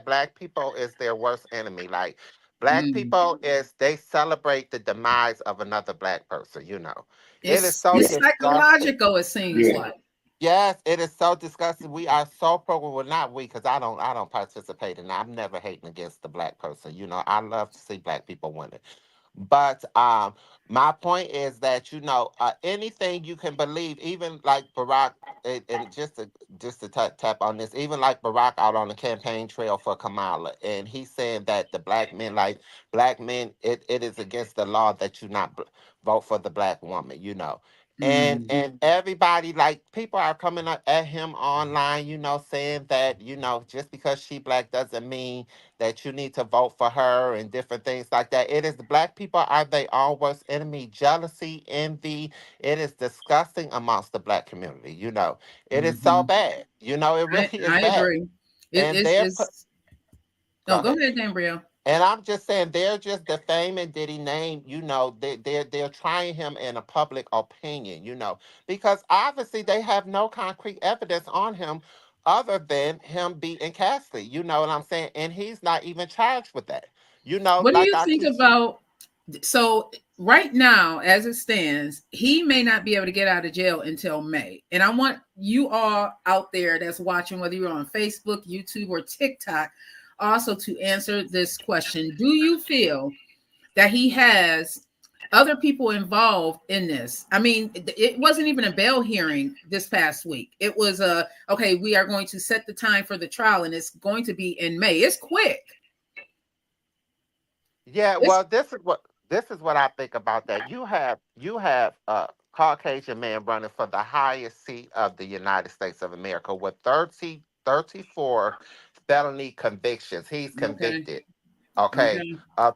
black people is their worst enemy. Like black Mm. people is they celebrate the demise of another black person. It is so It's disgusting. psychological, it seems Yeah. like. Yes, it is so disgusting. We are so programmed. Well, not we, because I don't participate in that. I'm never hating against the black person. I love to see black people winning. But my point is that anything you can believe, even like Barack, and just to tap on this, even like Barack out on the campaign trail for Kamala, and he's saying that the black men, it is against the law that you not vote for the black woman. Mm. and everybody, like, people are coming up at him online, saying that, just because she black doesn't mean that you need to vote for her and different things like that. It is, black people are their own worst enemy. Jealousy, envy, it is disgusting amongst the black community. It is so Hmm. bad. It really is I bad. agree. And they're put, It's go no, go ahead. ahead, Dambrio. And I'm just saying, they're just defaming Diddy name. They're trying him in a public opinion. Because obviously they have no concrete evidence on him other than him beating Cassidy. You know what I'm saying? And he's not even charged with that. What do Like you I think keep. about so right now, as it stands, he may not be able to get out of jail until May. And I want you all out there that's watching, whether you're on Facebook, YouTube, or TikTok, also to answer this question. Do you feel that he has other people involved in this? I mean, it wasn't even a bail hearing this past week. It was okay, we are going to set the time for the trial and it's going to be in May. It's quick. Yeah, It's well, this is what I think about that. You have a Caucasian man running for the highest seat of the United States of America with 34 felony convictions. He's okay. convicted. Okay, Okay.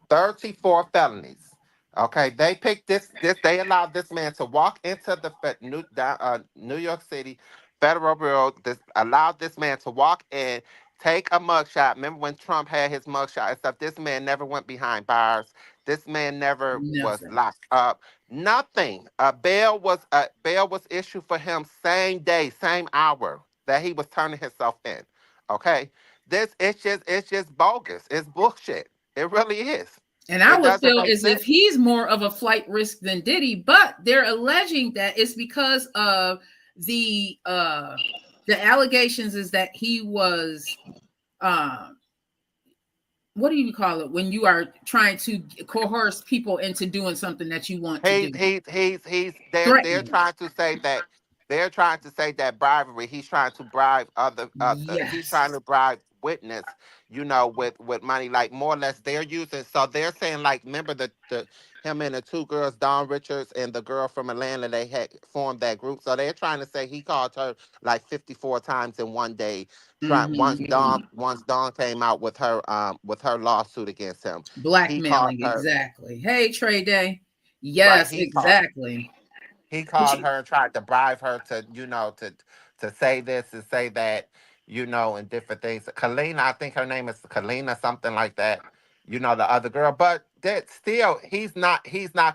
34 felonies. Okay, they picked this. They allowed this man to walk into the New York City Federal Bureau. This allowed this man to walk in, take a mugshot. Remember when Trump had his mugshot and stuff? This man never went behind bars. This man never was Nothing. locked up. Nothing. A bail was issued for him same day, same hour that he was turning himself in. Okay, this it's just bogus. It's bullshit. It really is. And I It would doesn't feel make as if sense. he's more of a flight risk than Diddy, but they're alleging that it's because of the uh the allegations is that he was uh what do you call it when you are trying to coerce people into doing something that you want to He do? he he's they're Threatening. trying to say that bribery. He's trying to bribe he's trying Yes. to bribe witness, with money, like, more or less they're using. So they're saying, like, remember the him and the two girls, Dawn Richards and the girl from Atlanta, they had formed that group. So they're trying to say he called her like 54 times in one day. Trying once Hmm. Dawn came out with her lawsuit against him. He called Blackmailing, her. exactly. Hey, Trey Day. Right. Yes, exactly. He But called her and tried to bribe her to say this and say that, and different things. Kalina, I think her name is Kalina, something like that. The other girl. But that still, he's not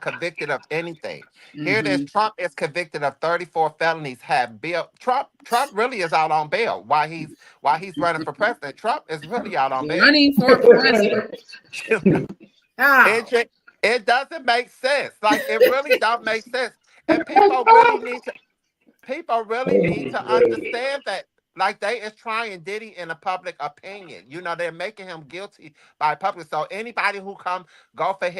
convicted of anything. Here it is. hmm Trump is convicted of 34 felonies. Have bail. Trump really is out on bail. While he's running for president, Trump is really out on bail. running for president. It How? ju- it doesn't make sense. Like, it really don't make sense. And people really need to understand that, like, they is trying Diddy in a public opinion. They're making him guilty by public. So anybody who go for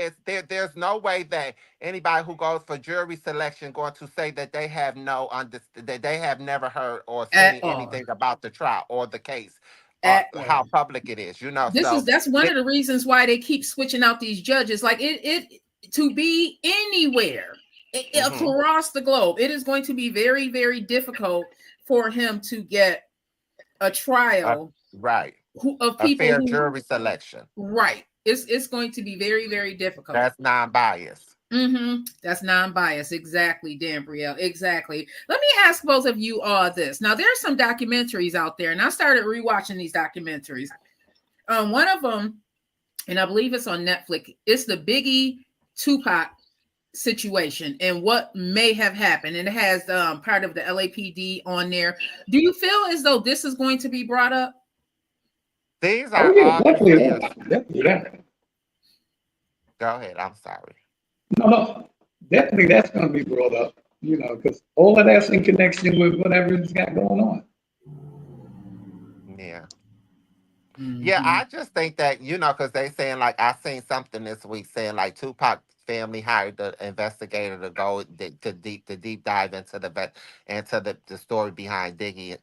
there's no way that anybody who goes for jury selection going to say that they have that they have never heard or At seen all. anything about the trial or the case, At how all. public it is. This is So that's one they, of the reasons why they keep switching out these judges. Like it to be anywhere mhm, across the globe, it is going to be very, very difficult for him to get a uh, trial right, of a people fair who jury selection. right. It's going to be very, very difficult. That's non-biased. That's non-biased. Exactly, Dan Brielle. Exactly. Let me ask both of you all this. Now, there's some documentaries out there, and I started rewatching these documentaries. One of them, and I believe it's on Netflix, it's the Biggie Tupac situation and what may have happened. And it has part of the LAPD on there. Do you feel as though this is going to be brought up? These Oh are yeah, all definitely conspiracy. that. Definitely that. Go ahead. I'm sorry. No, no, definitely that's going to be brought up. Because all of that's in connection with whatever he's got going on. Yeah. Yeah, Mm-hmm. I just think that, because they saying, like, I seen something this week saying, like, Tupac family hired the investigator to go to deep dive into the story behind Diddy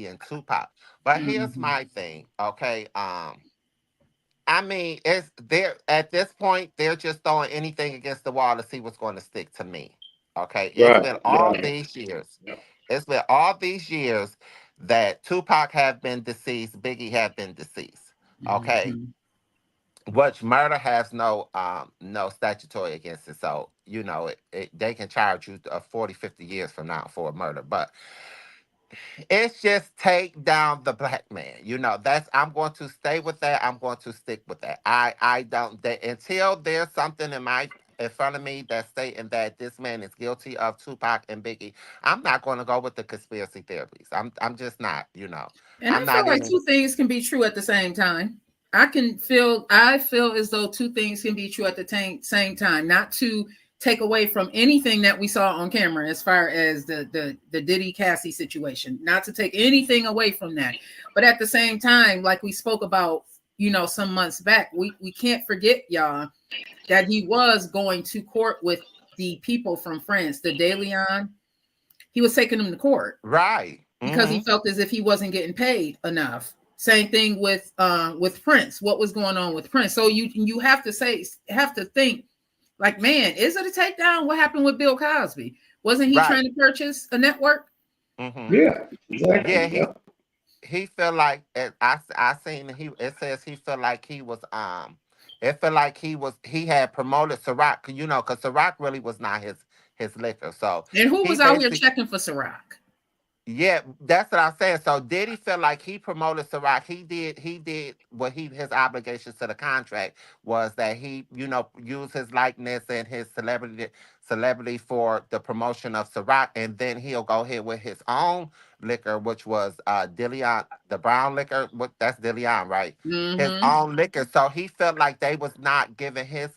and Tupac. But here's Mm-hmm. my thing, okay? I mean, it's there at this point, they're just throwing anything against the wall to see what's going to stick to me. Okay, it's Right. been all Right. these years. It's been all these years that Tupac have been deceased, Biggie have been deceased. Okay, Mm-hmm. which murder has no statutory against it. So they can charge you 40, 50 years from now for a murder, but it's just take down the black man. That's I'm going to stay with that. I'm going to stick with that. I don't until there's something in front of me that's stating that this man is guilty of Tupac and Biggie. I'm not going to go with the conspiracy theories. I'm just not. And I'm I feel not like even two things can be true at the same time. I feel as though two things can be true at the same time, not to take away from anything that we saw on camera as far as the Diddy Cassie situation, not to take anything away from that. But at the same time, like we spoke about, some months back, we can't forget, y'all, that he was going to court with the people from France, the De Leon. He was taking them to court right. because he Hmm. felt as if he wasn't getting paid enough. Same thing with Prince. What was going on with Prince? So you have to think like, man, is it a takedown? What happened with Bill Cosby? Wasn't he Right. trying to purchase a network? Hmm. Yeah. Yeah, Exactly. he Yep. he felt like I seen it says he felt like he was it felt like he had promoted Ciroc, because Ciroc really was not his liquor. So And who he was out here basically checking for Ciroc? yeah, that's what I'm saying. So Diddy felt like he promoted Ciroc. He did what his obligations to the contract was that he, used his likeness and his celebrity for the promotion of Ciroc, and then he'll go ahead with his own liquor, which was Dillion, the brown liquor. What that's Dillion, right? His Mm-hmm. own liquor. So he felt like they was not giving his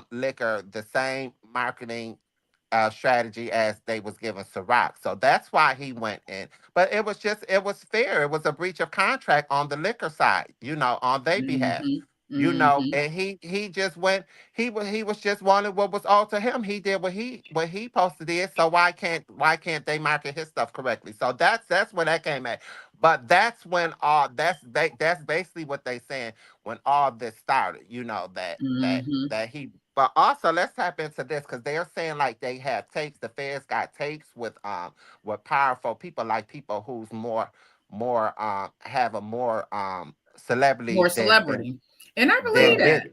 liquor the same marketing strategy as they was giving Ciroc. So that's why he went in. But it was fair. It was a breach of contract on the liquor side, on their behalf. Mm-hmm. Mm-hmm. And he just went. He was just wanting what was all to him. He did what he supposed to did. So why can't they market his stuff correctly? So that's where that came at. But that's when that's basically what they saying when all this started. Mm-hmm. That he. But also, let's tap into this because they're saying like they have tapes. The feds got tapes with powerful people, like people who's more have a more More celebrity celebrity. And I believe than Right. that. Diddy.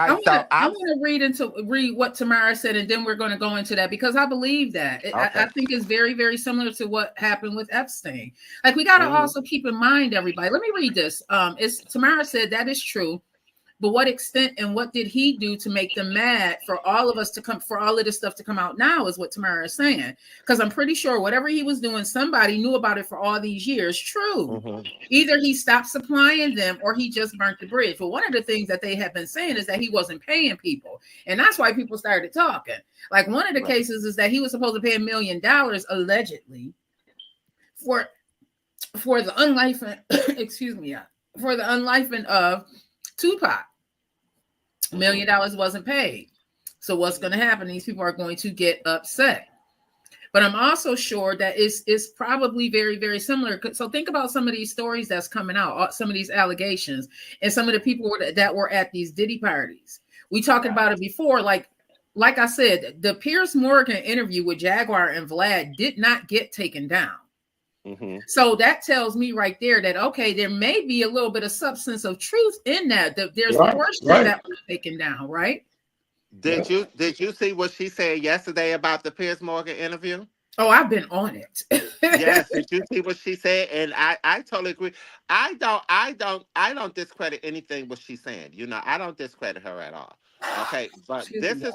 I Right. want So to I I'm want to read what Tamara said, and then we're going to go into that because I believe that I okay. think it's very, very similar to what happened with Epstein. Like we got to Hmm. also keep in mind, everybody. Let me read this. It's Tamara said that is true. But what extent and what did he do to make them mad for all of us to come, for all of this stuff to come out now is what Tamara is saying. Because I'm pretty sure whatever he was doing, somebody knew about it for all these years. True. Hmm. Either he stopped supplying them or he just burnt the bridge. But one of the things that they have been saying is that he wasn't paying people. And that's why people started talking. Like one of the Right. cases is that he was supposed to pay $1 million allegedly for the unlifing, excuse me, for the unlifing of Tupac. Hmm. $1 million wasn't paid. So what's going to happen? These people are going to get upset. But I'm also sure that it's probably very, very similar. So think about some of these stories that's coming out, some of these allegations, and some of the people that were at these Diddy parties. We talked Right. about it before. Like I said, the Piers Morgan interview with Jaguar and Vlad did not get taken down. Hmm. So that tells me right there that okay, there may be a little bit of substance of truth in that. There's Right. portions Right. that were taken down, right? Did Yep. you see what she said yesterday about the Piers Morgan interview? Oh, I've been on it. Yes, did you see what she said? And I totally agree. I don't discredit anything what she's saying. I don't discredit her at all. Okay, but Excuse this me.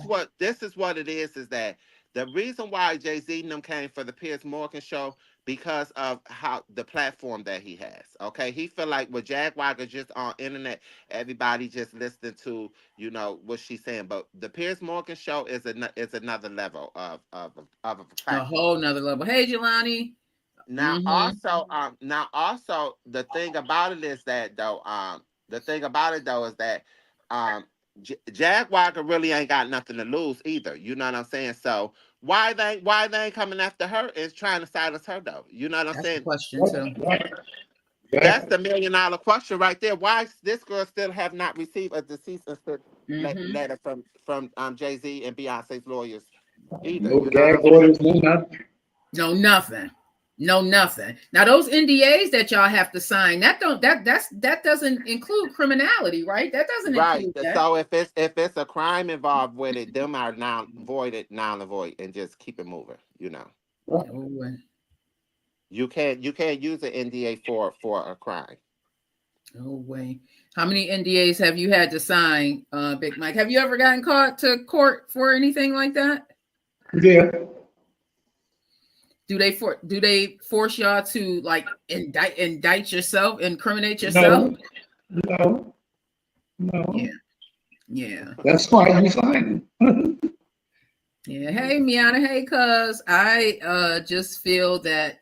is what it is that the reason why Jay-Z and them came for the Piers Morgan show because of how the platform that he has. Okay, he feel like with Jaguar just on internet, everybody just listening to what she's saying. But the Piers Morgan show is another level of a A platform. whole nother level. Hey, Jelani. Mm-hmm. Now also the thing about it is that um, Jaguar really ain't got nothing to lose either. You know what I'm saying? So why they ain't coming after her and trying to silence her though? You know what I'm That's the saying? question Right. too. Right. That's Exactly. the $1 million question right there. Why this girl still have not received a deceased Mm-hmm. letter from Jay Z and Beyonce's lawyers either. No You know what gag I'm saying? orders, no nothing. No nothing. No nothing. Now those NDAs that y'all have to sign, that doesn't include criminality, right? That doesn't Right. include that. So if it's a crime involved with it, them are now voided, null and void, and just keep it moving. You know, Right. Oh, well. you can't use an NDA for a crime. Oh, wait. How many NDAs have you had to sign, Big Mike? Have you ever gotten caught to court for anything like that? Yeah. Do they force y'all to like indict yourself, incriminate yourself? No. No. No. Yeah, yeah, That's why you signing. yeah. Hey, Miana. Hey, cuz I just feel that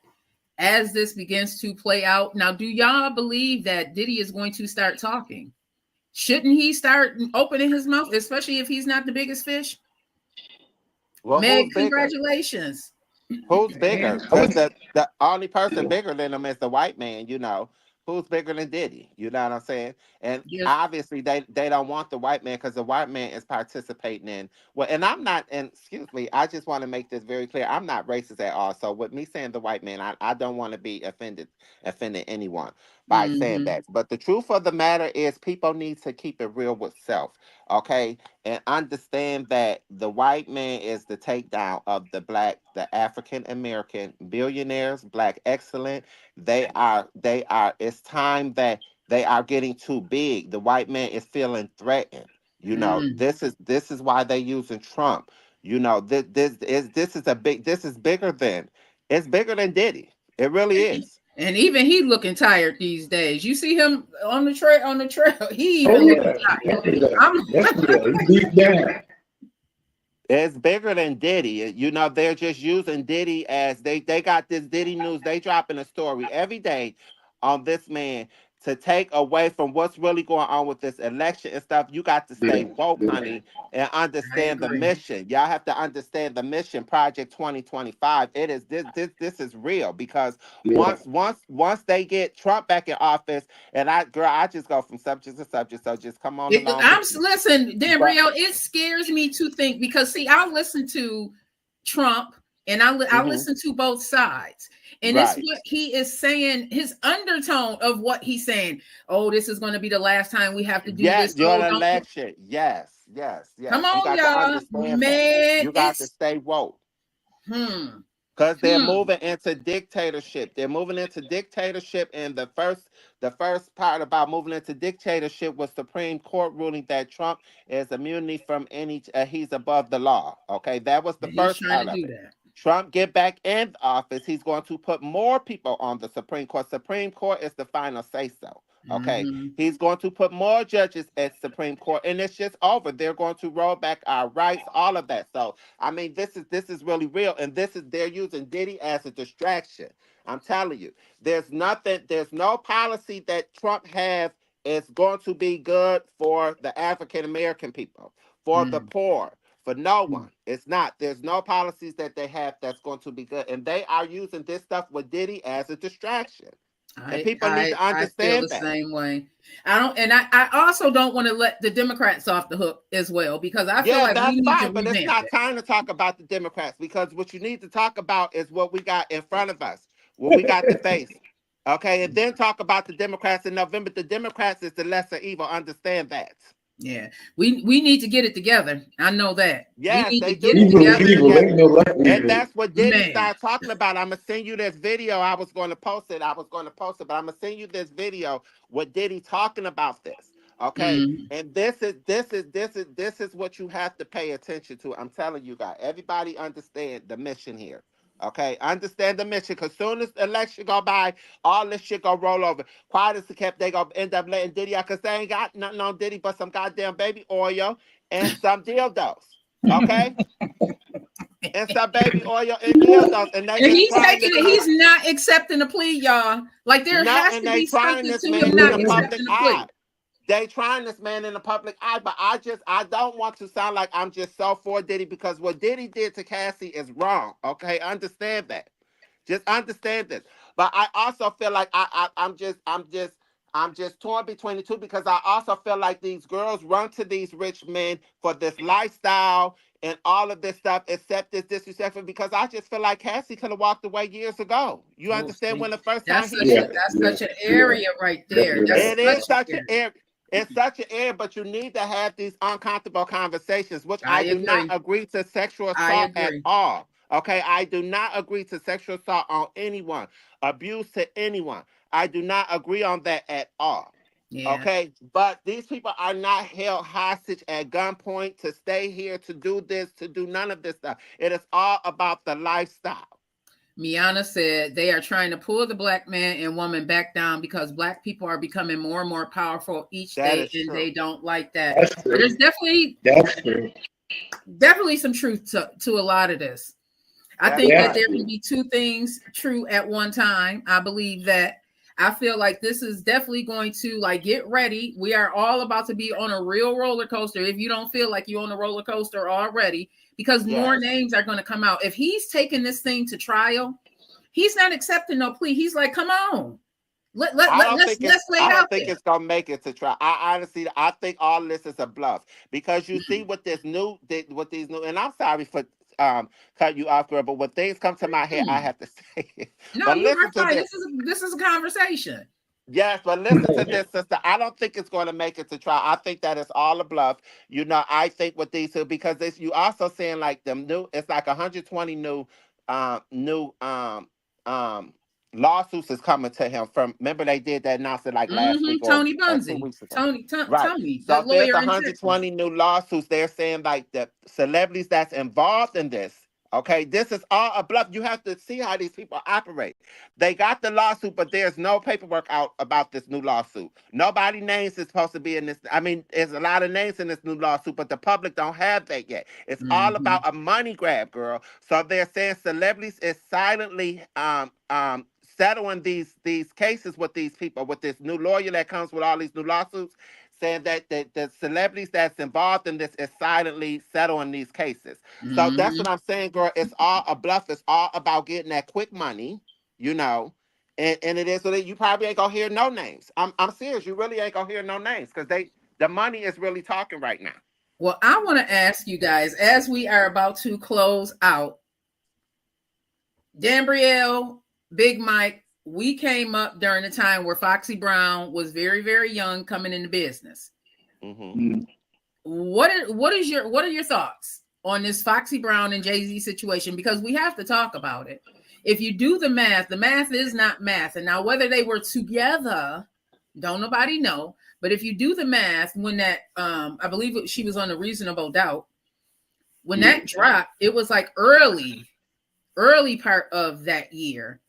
as this begins to play out, now, do y'all believe that Diddy is going to start talking? Shouldn't he start opening his mouth, especially if he's not the biggest fish? Well, Meg, who's bigger? congratulations. Who's Man, bigger? Because the only person bigger than him is the white man. You know, who's bigger than Diddy? You know what I'm saying? And Yes. obviously they don't want the white man because the white man is participating in well. And I'm not. And excuse me, I just want to make this very clear. I'm not racist at all. So with me saying the white man, I don't want to be offending anyone by saying Mm-hmm. that. But the truth of the matter is, people need to keep it real with self. Okay, and understand that the white man is the takedown of the African American billionaires, black excellent. They are. It's time that they are getting too big. The white man is feeling threatened. You know, Mm. this is why they using Trump. You know, this is bigger than it's bigger than Diddy. It really is. And even he looking tired these days. You see him on the trail. On the trail, he oh even looking yeah, tired. definitely, I'm definitely, he deep down. It's bigger than Diddy. You know, they're just using Diddy as they got this Diddy news. They dropping a story every day on this man to take away from what's really going on with this election and stuff. You got to stay Yeah, woke, yeah, honey, and I understand the agree. mission. Y'all have to understand the mission, Project 2025. It is this is real because yeah. once they get Trump back in office, and I just go from subject to subject. So just come on along with me. Listen, Dan But Rio. It scares me to think because see, I listen to Trump and I mhm, listen to both sides, and it's right. what he is saying. His undertone of what he's saying. Oh, this is going to be the last time we have to do Yeah, this. your Oh, don't election. Yes, yes, come yes. You on, got to y'all, understand that. man. You got to It's stay woke hmm because they're hmm. moving into dictatorship. They're moving into dictatorship, and the first part about moving into dictatorship was Supreme Court ruling that Trump is immunity from any. He's above the law. Okay, that was the He's first trying to part of do it. that. Trump get back in office, he's going to put more people on the Supreme Court. Supreme Court is the final say so. Okay. Mm-hmm. He's going to put more judges at Supreme Court, and it's just over. They're going to roll back our rights, all of that. So I mean, this is really real, and they're using Diddy as a distraction. I'm telling you, there's no policy that Trump has is going to be good for the African American people, for the Mm-hmm. poor, for no one. It's not. There's no policies that they have that's going to be good. And they are using this stuff with Diddy as a distraction. And I people need I to I feel the understand that. same way. I don't, and I also don't want to let the Democrats off the hook as well because I feel Yeah, like we that's need to fine, but it's revamp not it. time to talk about the Democrats because what you need to talk about is what we got in front of us, what we got to face. Okay, and then talk about the Democrats in November. The Democrats is the lesser evil. Understand that. Yeah, we need to get it together. I know that we Yes, need to they get do it need to Evil is get it together. evil. Ain't together. no left And evil. that's what Diddy Man, started talking about. I'm gonna send you this video. I was going to post it. But I'm gonna send you this video with Diddy talking about this. Okay, mm, and this is what you have to pay attention to. I'm telling you guys. Everybody understand the mission here. Okay, understand the mission. Cause soon as the election go by, all this shit gonna roll over. Quiet as the kept, they gonna end up letting Diddy out. Cause they ain't got nothing on Diddy but some goddamn baby oil and some dildos. Okay, and some baby oil and dildos, and they and is he's trying taking this it. man. He's not accepting the plea, y'all. Like there No, has and to they be trying something this to man him in not the public accepting the eye. plea. They trying this man in the public eye, but I don't want to sound like I'm just so for Diddy because what Diddy did to Cassie is wrong. Okay, understand that. Just understand this. But I also feel like I'm just torn between the two because I also feel like these girls run to these rich men for this lifestyle and all of this stuff, except this disrespectful. Because I just feel like Cassie could have walked away years ago. You Oh, understand see, when the first time that's he such did a, it? that's such an area right there. That's It is such such an an area. area. It's such an area, but you need to have these uncomfortable conversations, which I I do not agree. agree to sexual I assault at agree. all. Okay, I do not agree to sexual assault on anyone, abuse to anyone. I do not agree on that at all. Yeah. Okay, but these people are not held hostage at gunpoint to stay here, to do this, to do none of this stuff. It is all about the lifestyle. Miana said they are trying to pull the black man and woman back down because black people are becoming more and more powerful each That day, is and true. they don't like that. That's But there's true. That's true. definitely some truth to a lot of this. I That's think that That's right. there true. can be two things true at one time. I believe that. I feel like this is definitely going to like get ready. We are all about to be on a real roller coaster. If you don't feel like you're on a roller coaster already, because more Yes. names are going to come out. If he's taking this thing to trial, he's not accepting no plea. He's like, come on. Let's lay I it don't out think there. it's gonna make it to trial. I honestly, I think all this is a bluff because you see with these new, and I'm sorry for cut you off, girl, but when things come to my head, I have to say it. No, But you listen are to fine. this. This is a conversation. Yes, but listen to this, sister. I don't think it's going to make it to trial. I think that it's all a bluff. You know, I think with these two because this, you also saying like them new. It's like 120 new um lawsuits is coming to him from. Remember they did that announcement like last week or Tony 2 Bunzy. weeks ago. Right. Tony, the So there's lawyer in Texas. 120 new lawsuits. They're saying like the celebrities that's involved in this. Okay, this is all a bluff. You have to see how these people operate. They got the lawsuit, but there's no paperwork out about this new lawsuit. Nobody names is supposed to be in this. I mean, there's a lot of names in this new lawsuit, but the public don't have that yet. It's all Mhm. about a money grab, girl. So they're saying celebrities is silently settling these cases with these people, with this new lawyer that comes with all these new lawsuits, saying that the celebrities that's involved in this is silently settling these cases. So that's what Mhm. I'm saying, girl. It's all a bluff. It's all about getting that quick money, you know. And it is so that you probably ain't gonna hear no names. I'm serious. You really ain't gonna hear no names because the money is really talking right now. Well, I want to ask you guys as we are about to close out. Dambrielle, Big Mike, we came up during the time where Foxy Brown was very, very young coming into business. Mm-hmm. What are your thoughts on this Foxy Brown and Jay-Z situation? Because we have to talk about it. If you do the math is not math. And now whether they were together, don't nobody know. But if you do the math, when that I believe she was on a Reasonable Doubt, when that dropped, it was like early part of that year,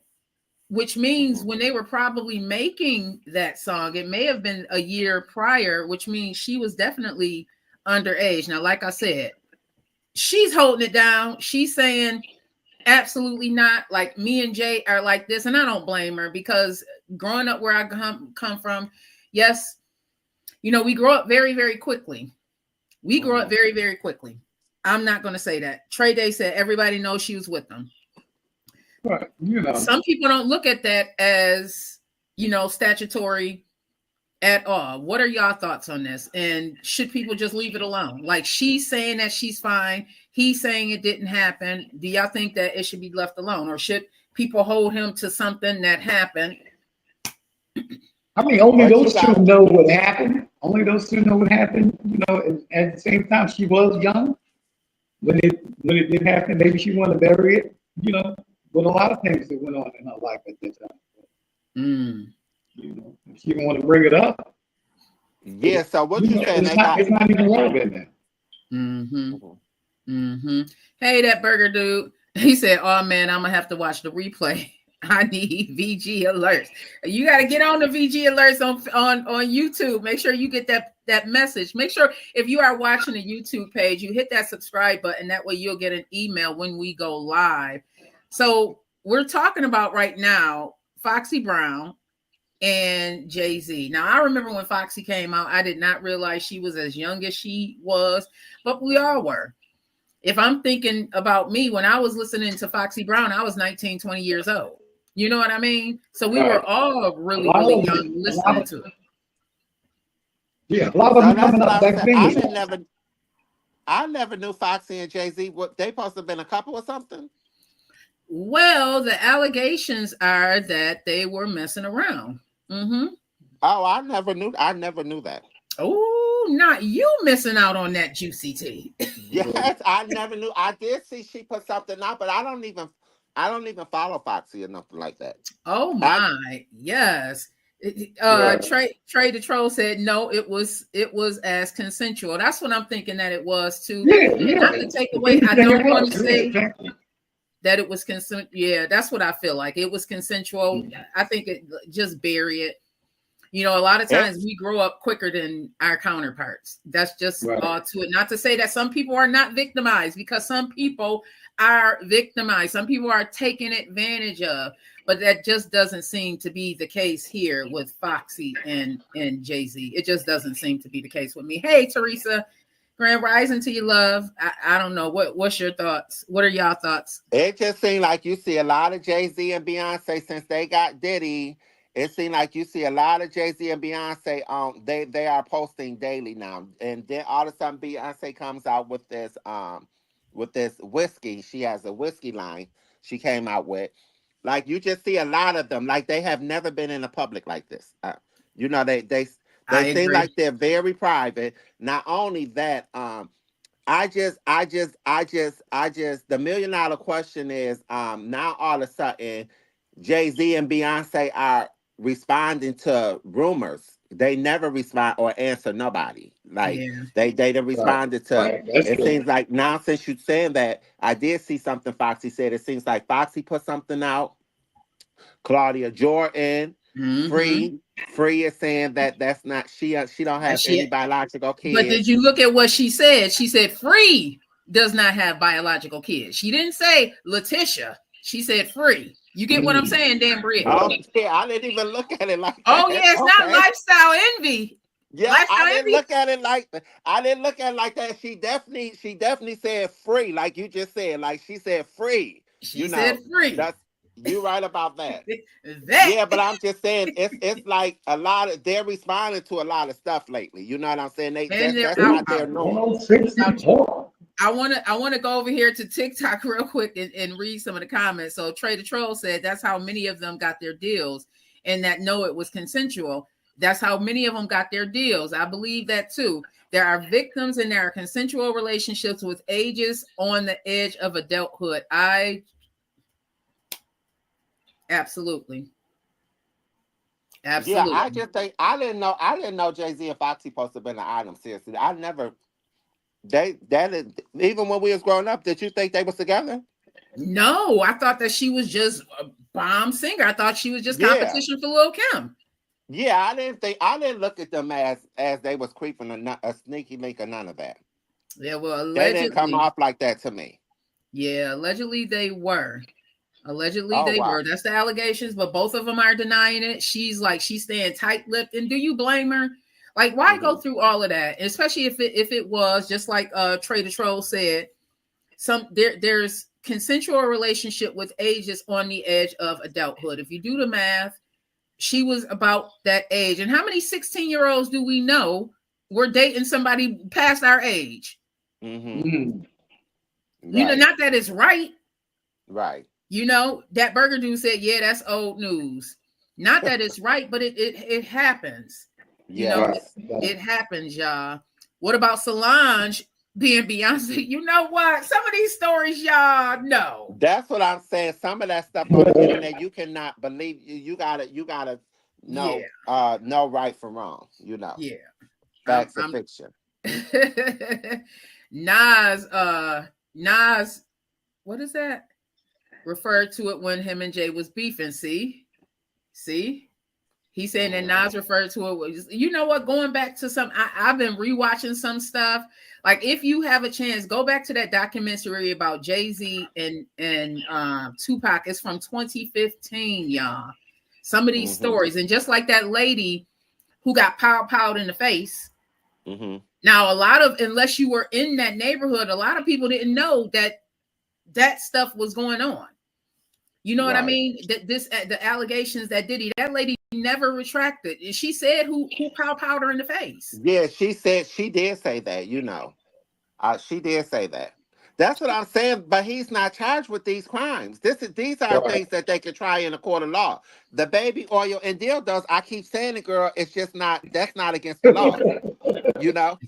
which means when they were probably making that song, it may have been a year prior, which means she was definitely underage. Now, like I said, she's holding it down. She's saying absolutely not. Like me and Jay are like this, and I don't blame her because growing up where I come from, yes, you know, we grow up very, very quickly. We grow up very, very quickly. I'm not going to say that. Trey Day said everybody knows she was with them. But, you know, some people don't look at that as, you know, statutory at all. What are y'all thoughts on this? And should people just leave it alone? Like she's saying that she's fine. He's saying it didn't happen. Do y'all think that it should be left alone? Or should people hold him to something that happened? I mean, only those two know what happened. Only those two know what happened. You know, and at the same time, she was young when it did happen. Maybe she wanted to bury it. You know, with a lot of things that went on in her life at that time. You know, if she didn't want to bring it up. Yeah. So what you saying? It's not even relevant now. Hey, that burger dude. He said, "Oh man, I'm gonna have to watch the replay. I need VG alerts. You got to get on the VG alerts on YouTube. Make sure you get that message. Make sure if you are watching the YouTube page, you hit that subscribe button. That way you'll get an email when we go live. So we're talking about right now, Foxy Brown and Jay-Z. Now, I remember when Foxy came out, I did not realize she was as young as she was, but we all were. If I'm thinking about me, when I was listening to Foxy Brown, I was 19, 20 years old. You know what I mean? So we were all really, really young listening to it. Yeah, a lot of them coming up back then. I never knew Foxy and Jay-Z. What they supposed to have been a couple or something? Well, the allegations are that they were messing around. Mm-hmm. Oh, I never knew that. Oh, not you missing out on that juicy tea. Yes, I never knew. I did see she put something out, but I don't even follow Foxy or nothing like that. Oh my, yes. Trey the Troll said no, it was as consensual. That's what I'm thinking that it was too. Not to take away, I don't want to say that it was consent. Yeah, that's what I feel like. It was consensual. I think it just bury it. You know, a lot of times we grow up quicker than our counterparts. That's just all to it. Not to say that some people are not victimized, because some people are victimized. Some people are taken advantage of, but that just doesn't seem to be the case here with Foxy and Jay-Z. It just doesn't seem to be the case with me. Hey, Teresa, Grand Rising to you, love. I don't know. What's your thoughts? What are y'all thoughts? It just seems like you see a lot of Jay-Z and Beyonce since they got Diddy. It seems like you see a lot of Jay-Z and Beyonce. They are posting daily now, and then all of a sudden Beyonce comes out with this whiskey. She has a whiskey line she came out with. Like, you just see a lot of them. Like, they have never been in the public like this. You know, they seem like they're very private. Not only that, I just the $1 million question is, now all of a sudden Jay-Z and Beyonce are responding to rumors. They never respond or answer nobody. Like, they responded to. It seems like now, since you're saying that, I did see something Foxy said. It seems like Foxy put something out. Claudia Jordan, Free is saying that that's not she don't have any biological kids. But did you look at what she said? She said Free does not have biological kids. She didn't say Letitia. She said Free. You get what I'm saying, Dan Britt? Oh, yeah, I didn't even look at it like that. Oh, yeah, it's not lifestyle envy. Yeah, I didn't look at it like that. I didn't look at it like that. She definitely said free, like you just said. Like, she said free. She said free. You right about that. Yeah, but I'm just saying it's like a lot of, they're responding to a lot of stuff lately. You know what I'm saying? That's not their norm. I want to go over here to TikTok real quick and read some of the comments. So Trey the Troll said that's how many of them got their deals, and that no, it was consensual. That's how many of them got their deals. I believe that too. There are victims and there are consensual relationships with ages on the edge of adulthood. Absolutely. Yeah, I just think I didn't know Jay-Z and Foxy supposed to have been an item. Seriously, I never. Even when we was growing up, did you think they was together? No, I thought that she was just a bomb singer. I thought she was just competition for Lil' Kim. Yeah, I didn't look at them as they was creeping a sneaky link or none of that. Yeah, well, allegedly they didn't come off like that to me. Yeah, allegedly they were. They were. That's the allegations, but both of them are denying it. She's staying tight-lipped, and do you blame her? Like, why go through all of that? Especially if it was just like Trey the Troll said, there's consensual relationship with ages on the edge of adulthood. If you do the math, she was about that age. And how many 16-year-olds do we know were dating somebody past our age? Mm-hmm. You know, not that it's right. Right. You know, that burger dude said, yeah, that's old news. Not that it's right, but it happens. You know, it happens, y'all. What about Solange being Beyonce? You know what? Some of these stories, y'all know. That's what I'm saying. Some of that stuff on the internet, you cannot believe. You gotta know know right from wrong. You know. Yeah. Facts of fiction. Nas, what is that? Referred to it when him and Jay was beefing. See? He's saying that Nas referred to it. You know what? Going back to I've been rewatching some stuff. Like, if you have a chance, go back to that documentary about Jay-Z and Tupac. It's from 2015, y'all. Some of these stories. And just like that lady who got powed in the face. Mm-hmm. Now, unless you were in that neighborhood, a lot of people didn't know that stuff was going on. You know what I Right. mean? The allegations that that lady never retracted. She said who powder her in the face. Yeah, she said she did say that, she did say that. That's what I'm saying, but he's not charged with these crimes. These are Right. things that they can try in a court of law. The baby oil and dildos, I keep saying it, girl, it's just not, that's not against the law. You know?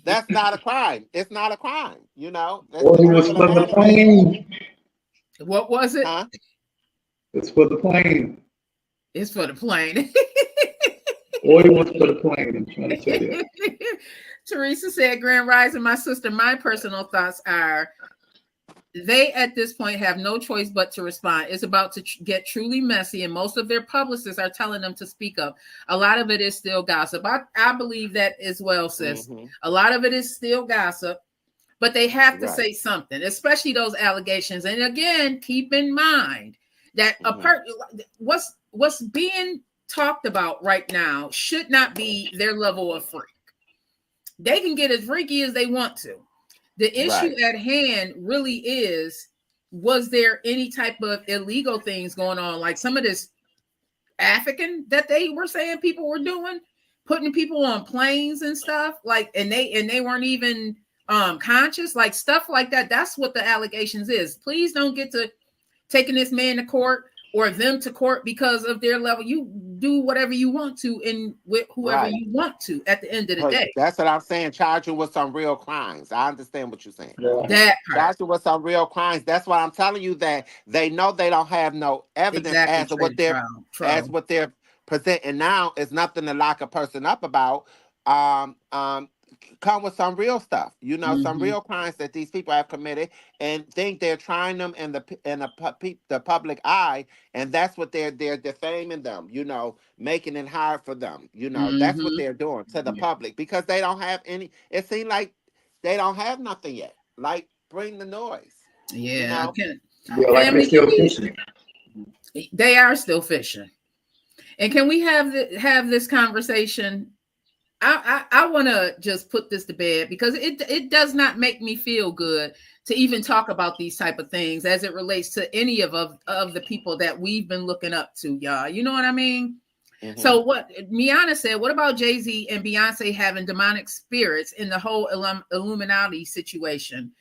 That's not a crime. It's not a crime, It's Or the he was trickle of for the vanity. plane. What was it? Huh? It's for the plane. It's for the plane. Or he was for the plane. I'm trying to tell you. Teresa said, Grand Rising, my sister, my personal thoughts are they at this point have no choice but to respond. It's about to get truly messy, and most of their publicists are telling them to speak up. A lot of it is still gossip. I believe that as well, sis. Mm-hmm. A lot of it is still gossip, but they have to Right. say something, especially those allegations. And again, keep in mind that what's being talked about right now should not be their level of freak. They can get as freaky as they want to. The issue Right. at hand really is, was there any type of illegal things going on? Like some of this African that they were saying people were doing, putting people on planes and stuff, like, and they weren't even conscious, like stuff like that. That's what the allegations is. Please don't get to taking this man to court or them to court because of their level. You do whatever you want to and with whoever Right. you want to at the end of the But day. that's what I'm saying. Charging with some real crimes. I understand what you're saying. Yeah. That part. Charging with some real crimes. That's why I'm telling you that they know they don't have no evidence Exactly. as to what they're presenting now is nothing to lock a person up about. Come with some real stuff, some real crimes that these people have committed, and think they're trying them in the public eye, and that's what they're defaming them, making it hard for them, that's what they're doing to the public because they don't have any. It seems like they don't have nothing yet. Like, bring the noise. Yeah, Yeah, like they're still fishing. They are still fishing. And can we have this conversation? I want to just put this to bed because it does not make me feel good to even talk about these type of things as it relates to any of the people that we've been looking up to, y'all. You know what I mean? Mm-hmm. So what Miana said, what about Jay-Z and Beyonce having demonic spirits in the whole Illuminati situation?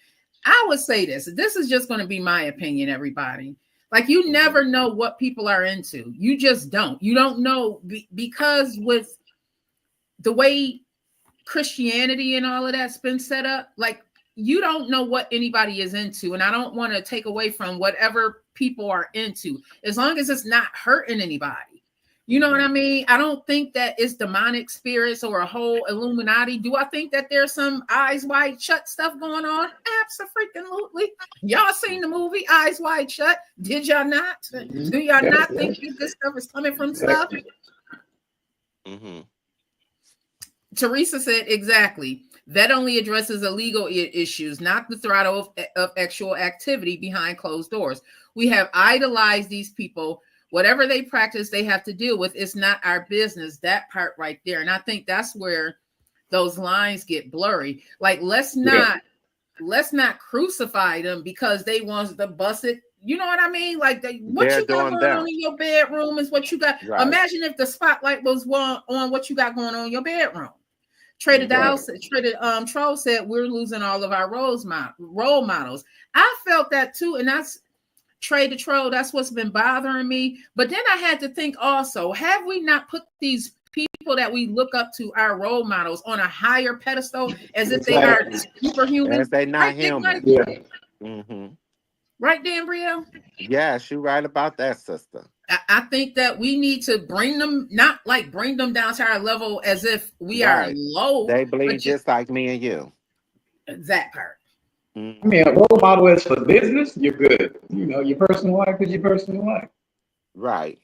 I would say this is just going to be my opinion, everybody. Like, you never know what people are into. You just don't. You don't know because with the way Christianity and all of that's been set up, like, you don't know what anybody is into. And I don't want to take away from whatever people are into, as long as it's not hurting anybody. You know what I mean? I don't think that it's demonic spirits or a whole Illuminati. Do I think that there's some eyes wide shut stuff going on? Absolutely. Y'all seen the movie Eyes Wide Shut? Did y'all not? Do y'all not think that this stuff is coming from stuff? Mm-hmm. Teresa said exactly. That only addresses illegal issues, not the throttle of actual activity behind closed doors. We have idolized these people. Whatever they practice, they have to deal with. It's not our business. That part right there. And I think that's where those lines get blurry. Like, let's not crucify them because they want to bust it. You know what I mean? Like, what you got going on in your bedroom is what you got. Right. Imagine if the spotlight was on what you got going on in your bedroom. Troll said we're losing all of our role models. I felt that too, and that's Trey the Troll. That's what's been bothering me. But then I had to think also: have we not put these people that we look up to, our role models, on a higher pedestal as if they are superhuman? As they not human. Yeah. Mm-hmm. Right, Dan Brielle? Yes, you're right about that, sister. I think that we need to bring them down to our level as if we are low. They believe just like me and you. That part. I mean, a role model is for business, you're good. Your personal life is your personal life. Right.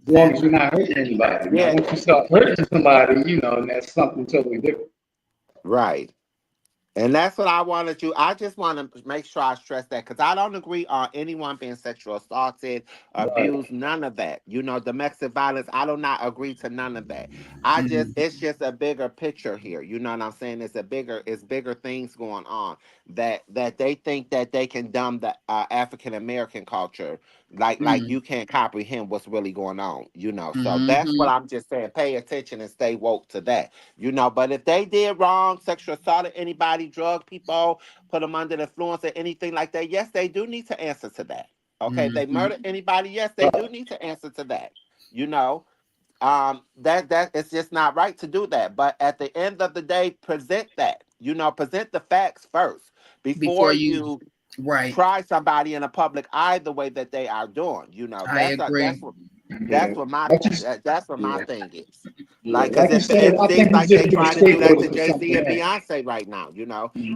As long as you're not hurting anybody. Yeah. Once you start hurting somebody, and that's something totally different. Right. And that's what I wanted to. I just want to make sure I stress that because I don't agree on anyone being sexual assaulted, abused, none of that. Domestic violence. I do not agree to none of that. It's just a bigger picture here. You know what I'm saying? It's bigger things going on that they think that they can dumb the African American culture Like you can't comprehend what's really going on, So that's Mm-hmm. what I'm just saying. Pay attention and stay woke to that, But if they did wrong, sexual assault anybody, drug people, put them under the influence or anything like that, yes, they do need to answer to that. Okay, if they Mm-hmm. murder anybody, yes, they do need to answer to that. That it's just not right to do that. But at the end of the day, present that. Present the facts first Before before you, you right. try somebody in a public eye the way that they are doing. I agree. That's Yeah. what my Like you, that's what my yeah. thing is. Yeah. Like, because Like you said, it I seems think he's like just they being a trying to do that to scapegoat for Jay Z something and else. Beyonce right now.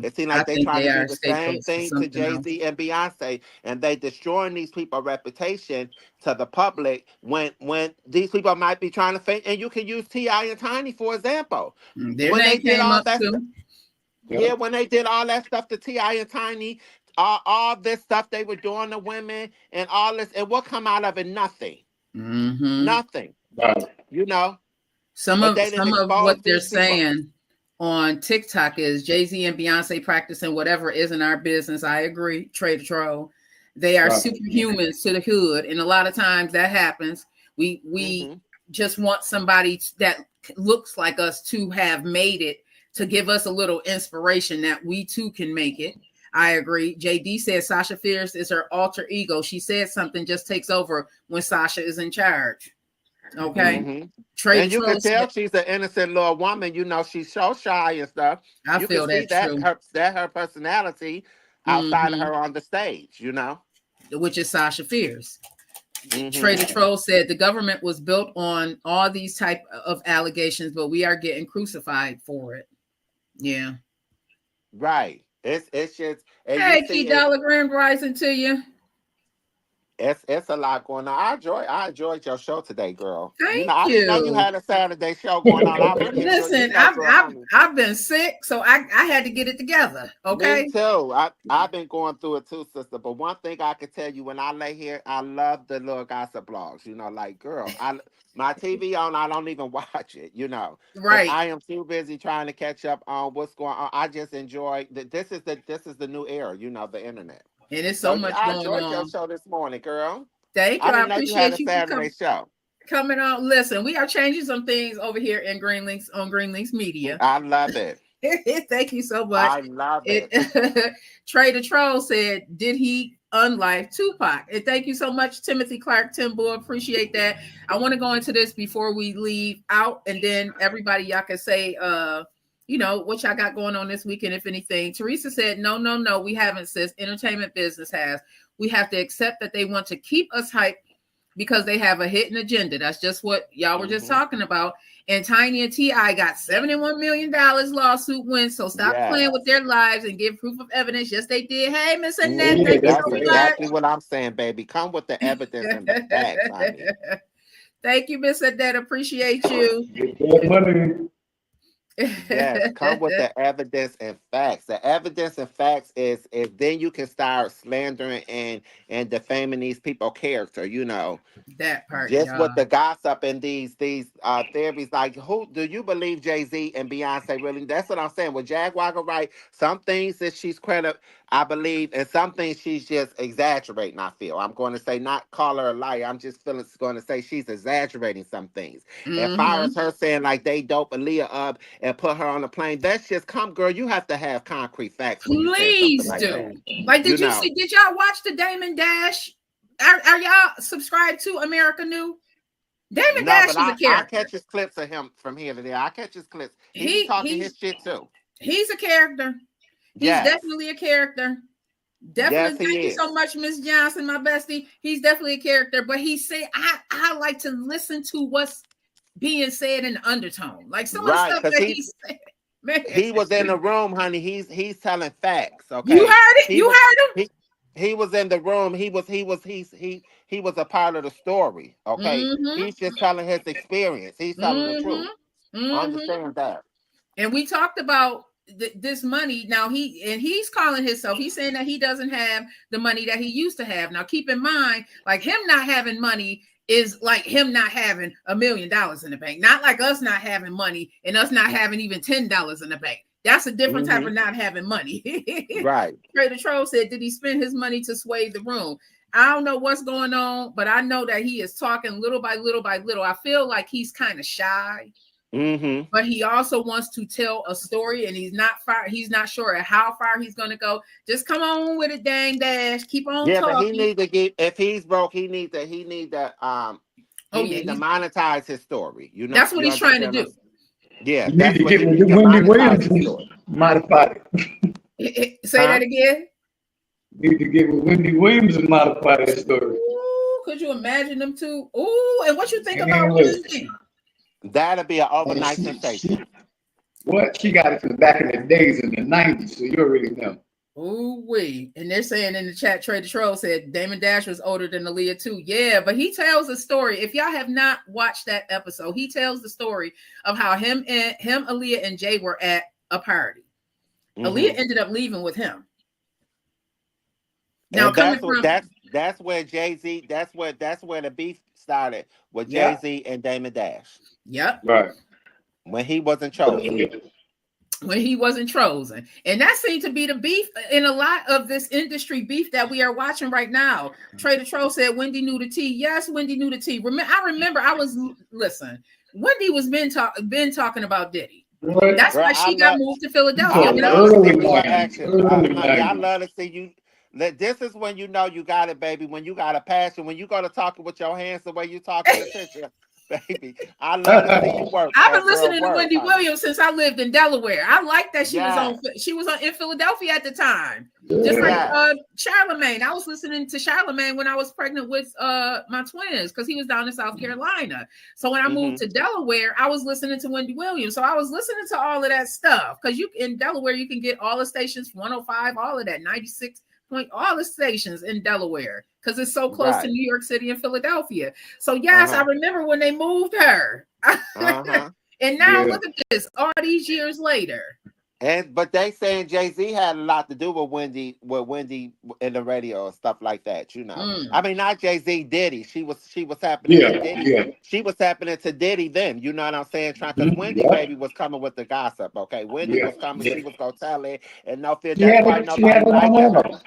It seems I like they think trying they to do are the same scapegoats for thing to something Jay else. Z and Beyonce, and they destroying these people's reputation to the public when these people might be trying to fake. And you can use T.I. and Tiny for example. Their When they name did came all up that stuff, too. yeah, when they did all that stuff to T.I. and Tiny, all this stuff they were doing to women and all this, and what come out of it? Nothing. Mm-hmm. Nothing. Right. You know, Some but of they didn't some of what expose they're these people. saying on TikTok is Jay-Z and Beyonce practicing whatever isn't our business. I agree. Trade troll. They are Right. superhumans to the hood, and a lot of times that happens. We Hmm. just want somebody that looks like us to have made it, to give us a little inspiration that we too can make it. I agree. JD said Sasha Fierce is her alter ego. She said something just takes over when Sasha is in charge. Okay. Hmm. Trey the And you can Troll said, tell she's an innocent little woman. She's so shy and stuff. I You can feel see that that true. her personality outside of Hmm. her on the stage. Which is Sasha Fierce. Trey Hmm. the Troll said the government was built on all these type of allegations, but we are getting crucified for it. Yeah. Right. It's just, and you Hey, Key see it. Dollar Grand Rising to you. It's a lot going on. I enjoyed your show today, girl. Thank I didn't know you you. had a Saturday show going on. I really enjoyed. Listen, Girl, honey. I've been sick, so I had to get it together. Me Okay. too. I've been going through it too, sister. But one thing I can tell you, when I lay here, I love the little gossip blogs. Like, girl, my TV on, I don't even watch it. Because Right. I am too busy trying to catch up on what's going on. I just enjoy that. This is the new era. The internet. And there's So so yeah, much I going enjoyed your on. show this morning, girl. Thank you. I I didn't know you had a appreciate you for Saturday show. coming on. Listen, we are changing some things over here in Green Links on Green Links Media. I love it. Thank you so much. I love it. Trey the Troll said, did he unlife Tupac? And thank you so much, Timothy Clark, Timbo. Appreciate that. I want to go into this before we leave out, and then everybody, y'all can say what y'all got going on this weekend, if anything. Teresa said, no, we haven't, sis. Entertainment business has. We have to accept that they want to keep us hyped because they have a hidden agenda. That's just what y'all were just talking about. And Tiny and T.I. got $71 million lawsuit win. So stop playing with their lives and give proof of evidence. Yes, they did. Hey, Miss Annette, thank you That's so exactly much. what I'm saying, baby. Come with the evidence and the facts, honey. Thank you, Miss Annette. Appreciate you. Get that money. Yes, come with the evidence and facts. The evidence and facts is then you can start slandering and defaming these people's character. That part, Just y'all. with the gossip and these theories, like, who do you believe Jay-Z and Beyonce really? That's what I'm saying. With Jaguar, right? Some things that she's credit, I believe, and some things she's just exaggerating. I feel I'm going to say, not call her a liar. I'm just going to say she's exaggerating some things. As far as her saying like they dope Aaliyah up and put her on the plane, that's just girl. You have to have concrete facts when you say something Please like do. that. Like, did you see? Did y'all watch the Damon Dash? Are y'all subscribed to America New? Damon Dash is a character. I catch his clips of him from here to there. I catch his clips. He's talking his shit too. He's a character. He's definitely a character. Definitely. Thank you so much, Miss Johnson, my bestie. He's definitely a character. But he said, I like to listen to what's being said in undertone. Like some of the stuff that he said. Man. He was in the room, honey. He's telling facts. Okay. You heard it? You heard him? He was in the room. He was a part of the story. Okay. He's just telling his experience. He's telling the truth. Understand that. And we talked about this money. Now he's calling himself. He's saying that he doesn't have the money that he used to have. Now keep in mind, like him not having money is like him not having $1 million in the bank. Not like us not having money and us not having even $10 in the bank. That's a different type of not having money. Right. Trey the Troll said, did he spend his money to sway the room? I don't know what's going on, but I know that he is talking little by little by little. I feel like he's kind of shy. Mm-hmm. But he also wants to tell a story, and he's not far. He's not sure at how far he's going to go. Just come on with it, dang Dash. Keep on Yeah, but he talking. need to get. If he's broke, he need to Oh yeah, monetize his story. that's what You he's trying to understand? do. Yeah, You need that's to what get he with needs to Wendy monetize Williams his and story. modify it. Say that again. Need to get with Wendy Williams and modify that story. Ooh, could you imagine them two? Ooh, and what you think about Man, listen. Wendy? That'll be an And overnight sensation. she got it from back in the days in the 90s, so you already know. Ooh wee. And they're saying in the chat, Trader Troll said Damon Dash was older than Aaliyah too. Yeah, but he tells a story. If y'all have not watched that episode, he tells the story of how him, Aaliyah, and Jay were at a party. Mm-hmm. Aaliyah ended up leaving with him. Now And coming from that's where Jay-Z, that's where the beef started with Yeah. Jay-Z and Damon Dash. Yep. Right. When he wasn't chosen. When he wasn't chosen. And that seemed to be the beef in a lot of this industry beef that we are watching right now. Trader Troll said Wendy knew the tea. Yes, Wendy knew the tea. I remember Wendy was been talking about Diddy. Right. That's why she got moved to Philadelphia. I Oh, love to see early you in 90s, action. early Honey, I 90s. love to see you. This is when you know you got it, baby. When you got a passion. When you go to talking with your hands the way you talking to picture, baby. I love to see you work. I've been That girl listening to work, Wendy honey. Williams since I lived in Delaware. I like that she Yes. was in Philadelphia at the time. Yeah. Just like Yes. Charlemagne. I was listening to Charlemagne when I was pregnant with my twins because he was down in South Carolina. So when I moved to Delaware, I was listening to Wendy Williams. So I was listening to all of that stuff because in Delaware you can get all the stations, 105, all of that, 96 point, all the stations in Delaware because it's so close to New York City and Philadelphia. So yes, I remember when they moved her. And now look at this, all these years later. But they saying Jay-Z had a lot to do with Wendy in the radio and stuff like that, you know. I mean, not Jay-Z, Diddy. She was happening to Diddy. Yeah. She was happening to Diddy then, you know what I'm saying? Because Wendy baby was coming with the gossip, okay? Wendy was coming, she was gonna tell it, and no fear. That's why nobody liked her.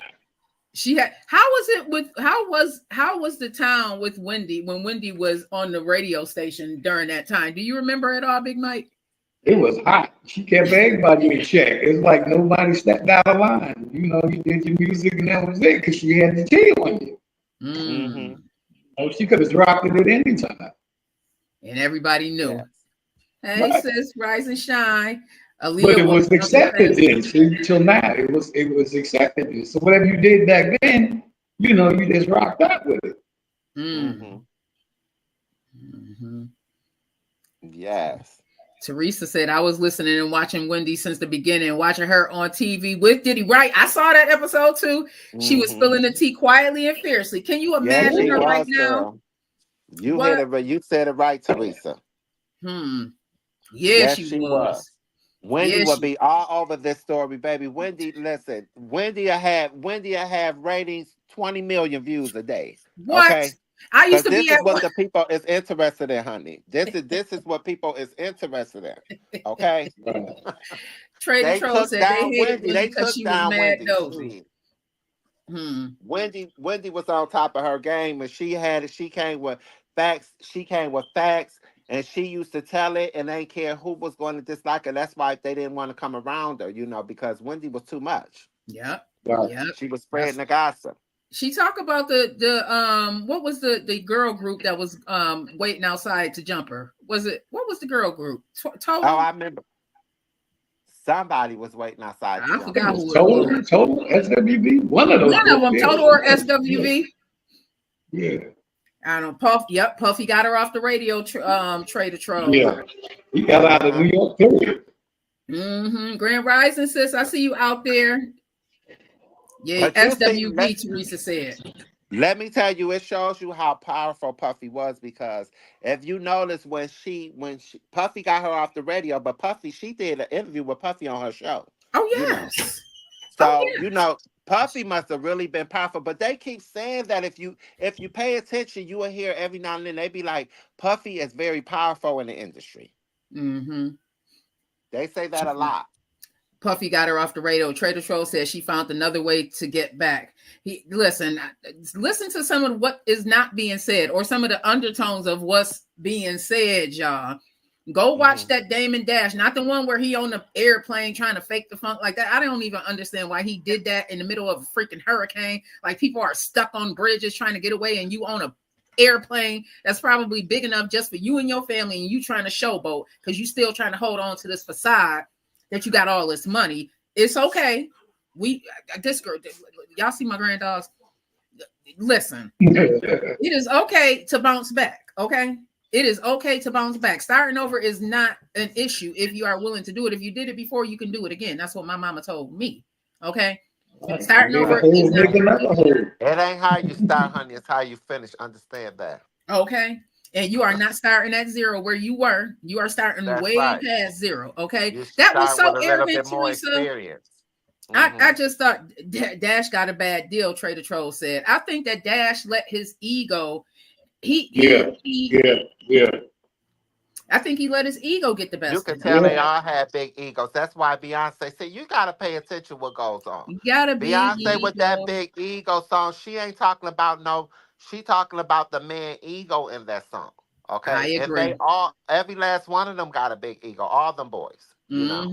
She had how was the town with Wendy when Wendy was on the radio station during that time? Do you remember it all, Big Mike? It was hot. She kept everybody in check. It's like nobody stepped out of line. You know, you did your music and that was it because she had the tail on you. Oh, she could have dropped it at any time. And everybody knew. Yeah. Hey, sis, rise and shine. Aaliyah But it was accepted then. See, till now, it was accepted then. So whatever you did back then, you know, you just rocked out with it. Yes. Teresa said, I was listening and watching Wendy since the beginning, watching her on TV with Diddy. Right. I saw that episode too. She was spilling the tea quietly and fiercely. Can you imagine her right now? You hit it, but you said it right, Teresa. Yeah, yes, she was. Wendy will be all over this story, baby. Wendy, listen, Wendy will have ratings 20 million views a day. What? Okay? I used to this be is what the people is interested in, honey. This is what people is interesed in. Okay. Trader Troll said they hated Wendy because she was mad nosy. Wendy was on top of her game, and she came with facts. She came with facts, and she used to tell it, and they didn't care who was going to dislike her. That's why they didn't want to come around her, you know, because Wendy was too much. Yep. She was spreading the gossip. She talked about the what was the girl group that was waiting outside to jump her? What was the girl group? Total? Oh, I remember. Somebody was waiting outside. I forgot who it was. Total SWV. One of them. Total or SWV. Yeah. I don't know. Puff. Yep. Puffy got her off the radio. Trader Troll. Yeah. He got out of New York. Period. Grand Rising, sis. I see you out there. Yeah, SWV, Teresa said. Let me tell you, it shows you how powerful Puffy was, because if you notice when Puffy got her off the radio, but she did an interview with Puffy on her show. Oh yes. You know? So you know, Puffy must have really been powerful. But they keep saying that if you pay attention, you will hear every now and then they be like, Puffy is very powerful in the industry. They say that a lot. Puffy got her off the radio. Trader Troll said she found another way to get back. Listen to some of what is not being said, or some of the undertones of what's being said, y'all. Go watch that Damon Dash, not the one where he on the airplane trying to fake the funk like that. I don't even understand why he did that in the middle of a freaking hurricane. Like, people are stuck on bridges trying to get away, and you on a airplane that's probably big enough just for you and your family, and you trying to showboat because you still trying to hold on to this facade that you got all this money. It's okay. This girl, y'all see my granddogs? Listen, it is okay to bounce back. Okay. It is okay to bounce back. Starting over is not an issue if you are willing to do it. If you did it before, you can do it again. That's what my mama told me. Okay. Starting over is not it ain't how you start, honey. It's how you finish. Understand that. Okay. And you are not starting at zero where you were. You are starting way past zero. Okay. That was so arrogant to me. So I just thought Dash got a bad deal, Trader Troll said. I think that Dash let his ego. I think he let his ego get the best. You can tell they all had big egos. That's why Beyonce said, you got to pay attention what goes on. You gotta be Beyonce with that big ego song. She ain't talking about she talking about the man ego in that song. Okay. I agree. And they all, every last one of them got a big ego. All them boys, you know.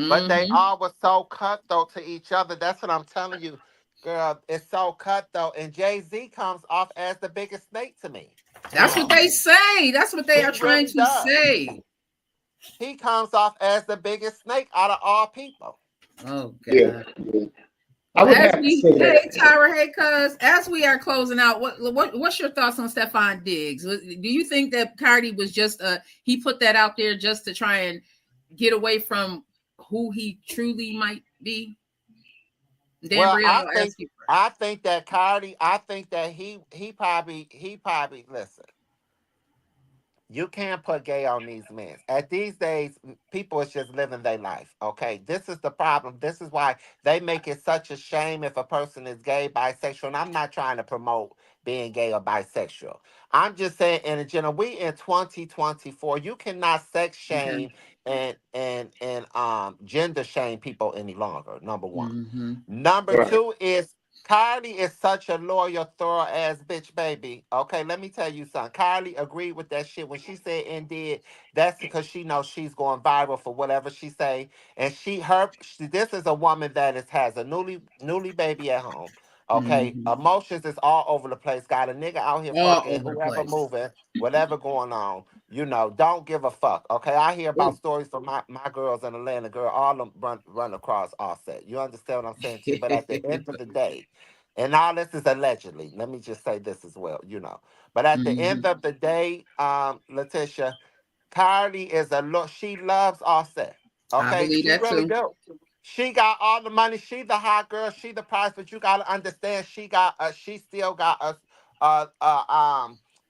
But they all were so cutthroat to each other. That's what I'm telling you, girl. It's so cutthroat. And Jay-Z comes off as the biggest snake to me. That's what they say. That's what they are trying to say. He comes off as the biggest snake out of all people. Oh, God. Yeah. Hey, Tyra, hey, cuz, as we are closing out, what's your thoughts on Stefon Diggs? Do you think that Cardi was just he put that out there just to try and get away from who he truly might be? I think that Cardi, I think that he probably listen. You can't put gay on these men. At these days, people is just living their life. Okay, this is the problem. This is why they make it such a shame if a person is gay, bisexual. And I'm not trying to promote being gay or bisexual. I'm just saying, in general, we in 2024. You cannot sex shame and gender shame people any longer. Number one. Number two is Kylie is such a loyal, thorough ass bitch, baby. Okay, let me tell you something. Kylie agreed with that shit when she said and did. That's because she knows she's going viral for whatever she say, and this is a woman that has a newly baby at home. Okay, emotions is all over the place. Got a nigga out here fucking whoever moving, whatever going on. You know, don't give a fuck. Okay, I hear about stories from my girls in Atlanta, girl, all of them run across Offset. You understand what I'm saying to you? But at the end of the day, and all this is allegedly, let me just say this as well, you know. But at the end of the day, Letitia, Kylie is she loves Offset. Okay, she really do. She got all the money. She the hot girl. She the prize. But you gotta understand, she still got us.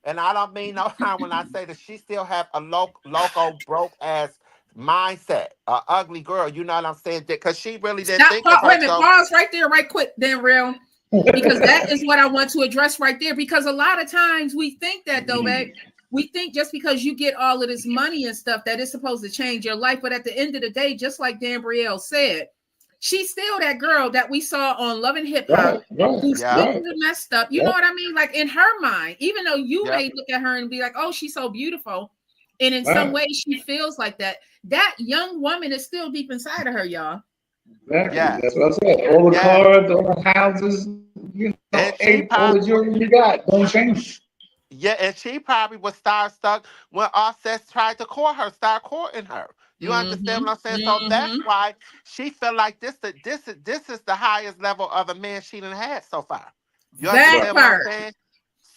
And I don't mean no harm when I say that she still have a loco broke ass mindset, a ugly girl. You know what I'm saying? Because she really didn't think of herself. Wait a minute, pause right there, right quick, then real. Because that is what I want to address right there. Because a lot of times we think that though, babe. We think just because you get all of this money and stuff that it's supposed to change your life. But at the end of the day, just like Dan Brielle said, she's still that girl that we saw on Love and Hip Hop who's still messed up. You know what I mean? Like, in her mind, even though you may look at her and be like, oh, she's so beautiful. And in some ways she feels like that. That young woman is still deep inside of her, y'all. Exactly. Yeah. That's what I said. All the cars, all the houses, you know, all the jewelry you got, don't change. Yeah, and she probably was starstruck when Offset tried to start courting her. You understand what I'm saying? So that's why she felt like this is the highest level of a man she done had so far. You understand what I'm saying?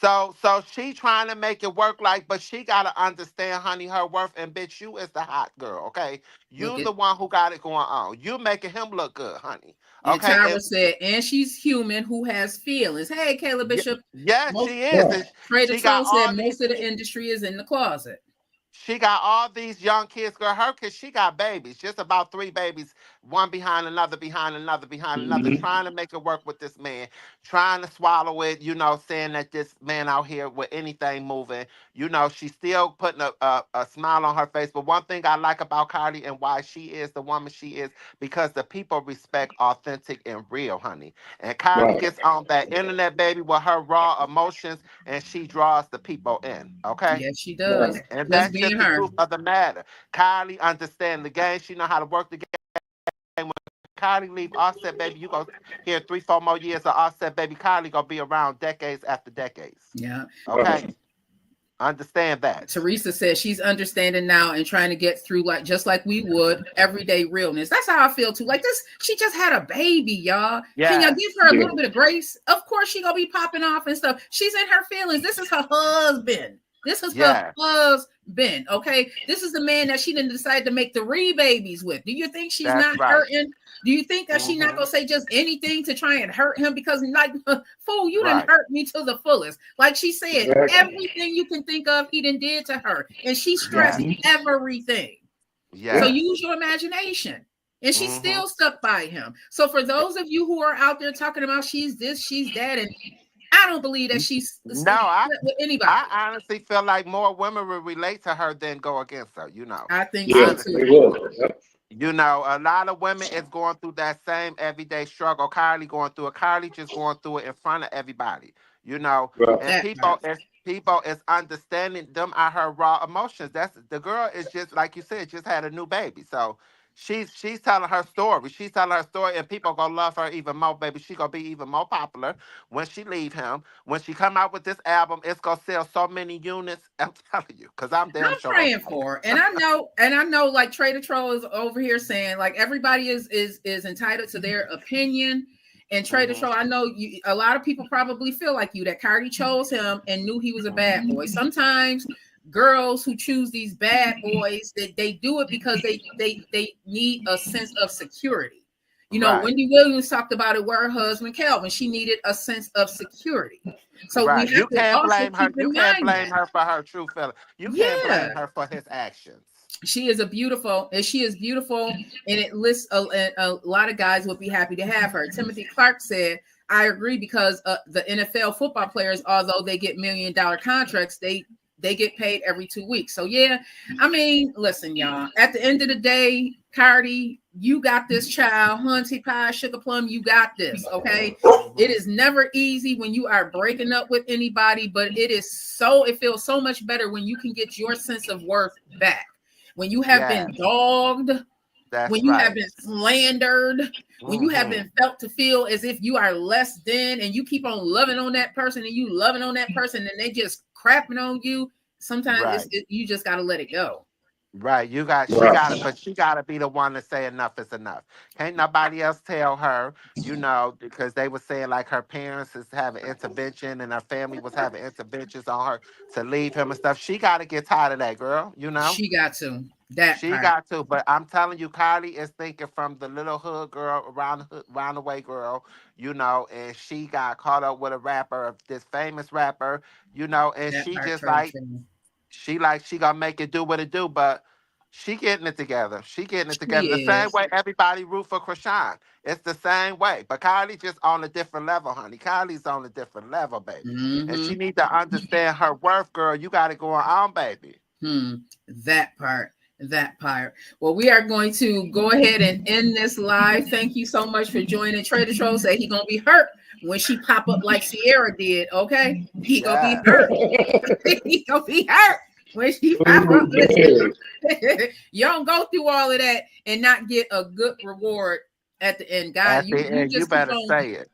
So she trying to make it work but she gotta understand, honey, her worth, and bitch, you is the hot girl, okay? You the one who got it going on. You making him look good, honey. Okay. And Tyra said, and she's human who has feelings. Hey, Kayla Bishop. Yes, she is. Trader Troll said most of the industry is in the closet. She got all these young kids, girl. Her kids, she got babies, just about 3 babies one behind another, trying to make it work with this man, trying to swallow it, saying that this man out here with anything moving, she's still putting a smile on her face. But one thing I like about Cardi and why she is the woman she is, because the people respect authentic and real, honey. And Cardi Right. gets on that internet, baby, with her raw emotions, and she draws the people in, okay? Yes, she does. And Just that's being just the her. truth of the matter. Kylie understands the game. She know how to work the game. When Kylie leave Offset, baby, you go here 3-4 more years of Offset, baby. Kylie gonna be around decades after decades. Yeah. Okay. Understand that. Teresa says she's understanding now and trying to get through just like we would everyday realness. That's how I feel too. Like this, she just had a baby, y'all. Yeah. Can y'all give her a little bit of grace? Of course she gonna be popping off and stuff. She's in her feelings. This is her husband. Her husband. Okay. This is the man that she didn't decide to make 3 babies with. Do you think she's That's not right. hurting? Do you think that she's not gonna say just anything to try and hurt him? Because like, fool, you done hurt me to the fullest. Like she said, everything you can think of, he done did to her, and she stressed everything. Yeah. So use your imagination. And she's still stuck by him. So for those of you who are out there talking about she's this, she's that, and I don't believe that she's with anybody. I honestly feel like more women will relate to her than go against her. I think so too. They will. Yep. A lot of women is going through that same everyday struggle. Kylie going through it. Kylie just going through it in front of everybody. Right. And people is understanding them are her raw emotions. That's the girl is just like you said, just had a new baby. So she's telling her story. She's telling her story, and people gonna love her even more, baby. She gonna be even more popular when she leave him. When she come out with this album, it's gonna sell so many units. I'm telling you, because I'm sure praying for her. And I know like Trader Troll is over here saying like everybody is entitled to their opinion. And Trader Troll, I know a lot of people probably feel like you that Cardi chose him and knew he was a bad boy. Sometimes girls who choose these bad boys, they do it because they need a sense of security. Wendy Williams talked about it with her husband Calvin. She needed a sense of security. So we have you to can't blame her. You can't blame her for her true feeling. You can't blame her for his actions. She is beautiful, and it lists a lot of guys would be happy to have her. Timothy Clark said, I agree, because the NFL football players, although they get $1 million contracts, they get paid every 2 weeks. So yeah, I mean, listen, y'all, at the end of the day, Cardi, you got this child, Hunty Pie, Sugar Plum, you got this. Okay. It is never easy when you are breaking up with anybody, but it feels so much better when you can get your sense of worth back. When you have been dogged, when you have been slandered, when you have been felt to feel as if you are less than, and you keep on loving on that person and you loving on that person and they just crapping on you, sometimes you just got to let it go. Right. She got to be the one to say enough is enough. Can't nobody else tell her, because they were saying like her parents is having intervention and her family was having interventions on her to leave him and stuff. She got to get tired of that, girl. She got to. Got to. But I'm telling you, Kylie is thinking from the little hood girl, around the way girl, and she got caught up with a rapper, this famous rapper, and she just like, she gonna make it do what it do, but she getting it together. The same way everybody root for Krishan. It's the same way. But Kylie just on a different level, honey. Kylie's on a different level, baby. And she needs to understand her worth, girl. You got it going on, baby. That part. Well, we are going to go ahead and end this live. Thank you so much for joining. Trader Troll said he gonna be hurt when she pop up like Sierra did. Okay, he gonna be hurt. He gonna be hurt when she pop up. You don't go through all of that and not get a good reward at the end, guys. You better say it.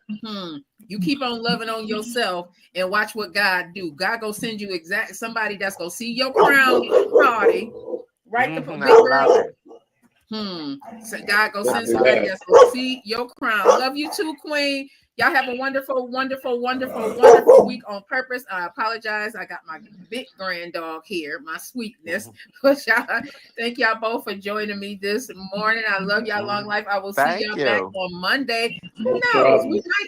You keep on loving on yourself and watch what God do. God go send you somebody that's gonna see your crown party. Right, the big girl. So God go send somebody that's gonna see your crown. Love you too, Queen. Y'all have a wonderful, wonderful, wonderful, wonderful week on purpose. I apologize. I got my big grand dog here, my sweetness. But y'all, thank y'all both for joining me this morning. I love y'all. Long life. I will see y'all back on Monday. Who knows?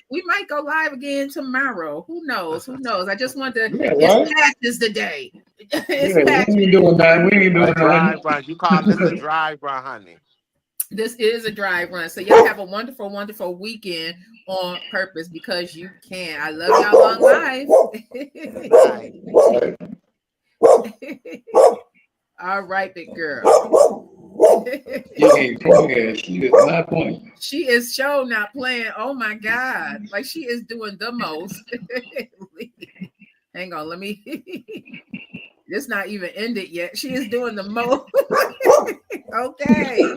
We might go live again tomorrow. Who knows? I just wanted to. It's Patches today. We ain't doing that. We ain't doing that. You call this a dry run, honey. This is a drive run. So y'all have a wonderful, wonderful weekend on purpose because you can. I love y'all on live. All right, big girl. You ain't playing. She is not playing. She is show not playing. Oh my God. Like she is doing the most. Hang on, let me. This not even ended yet. She is doing the most. Okay.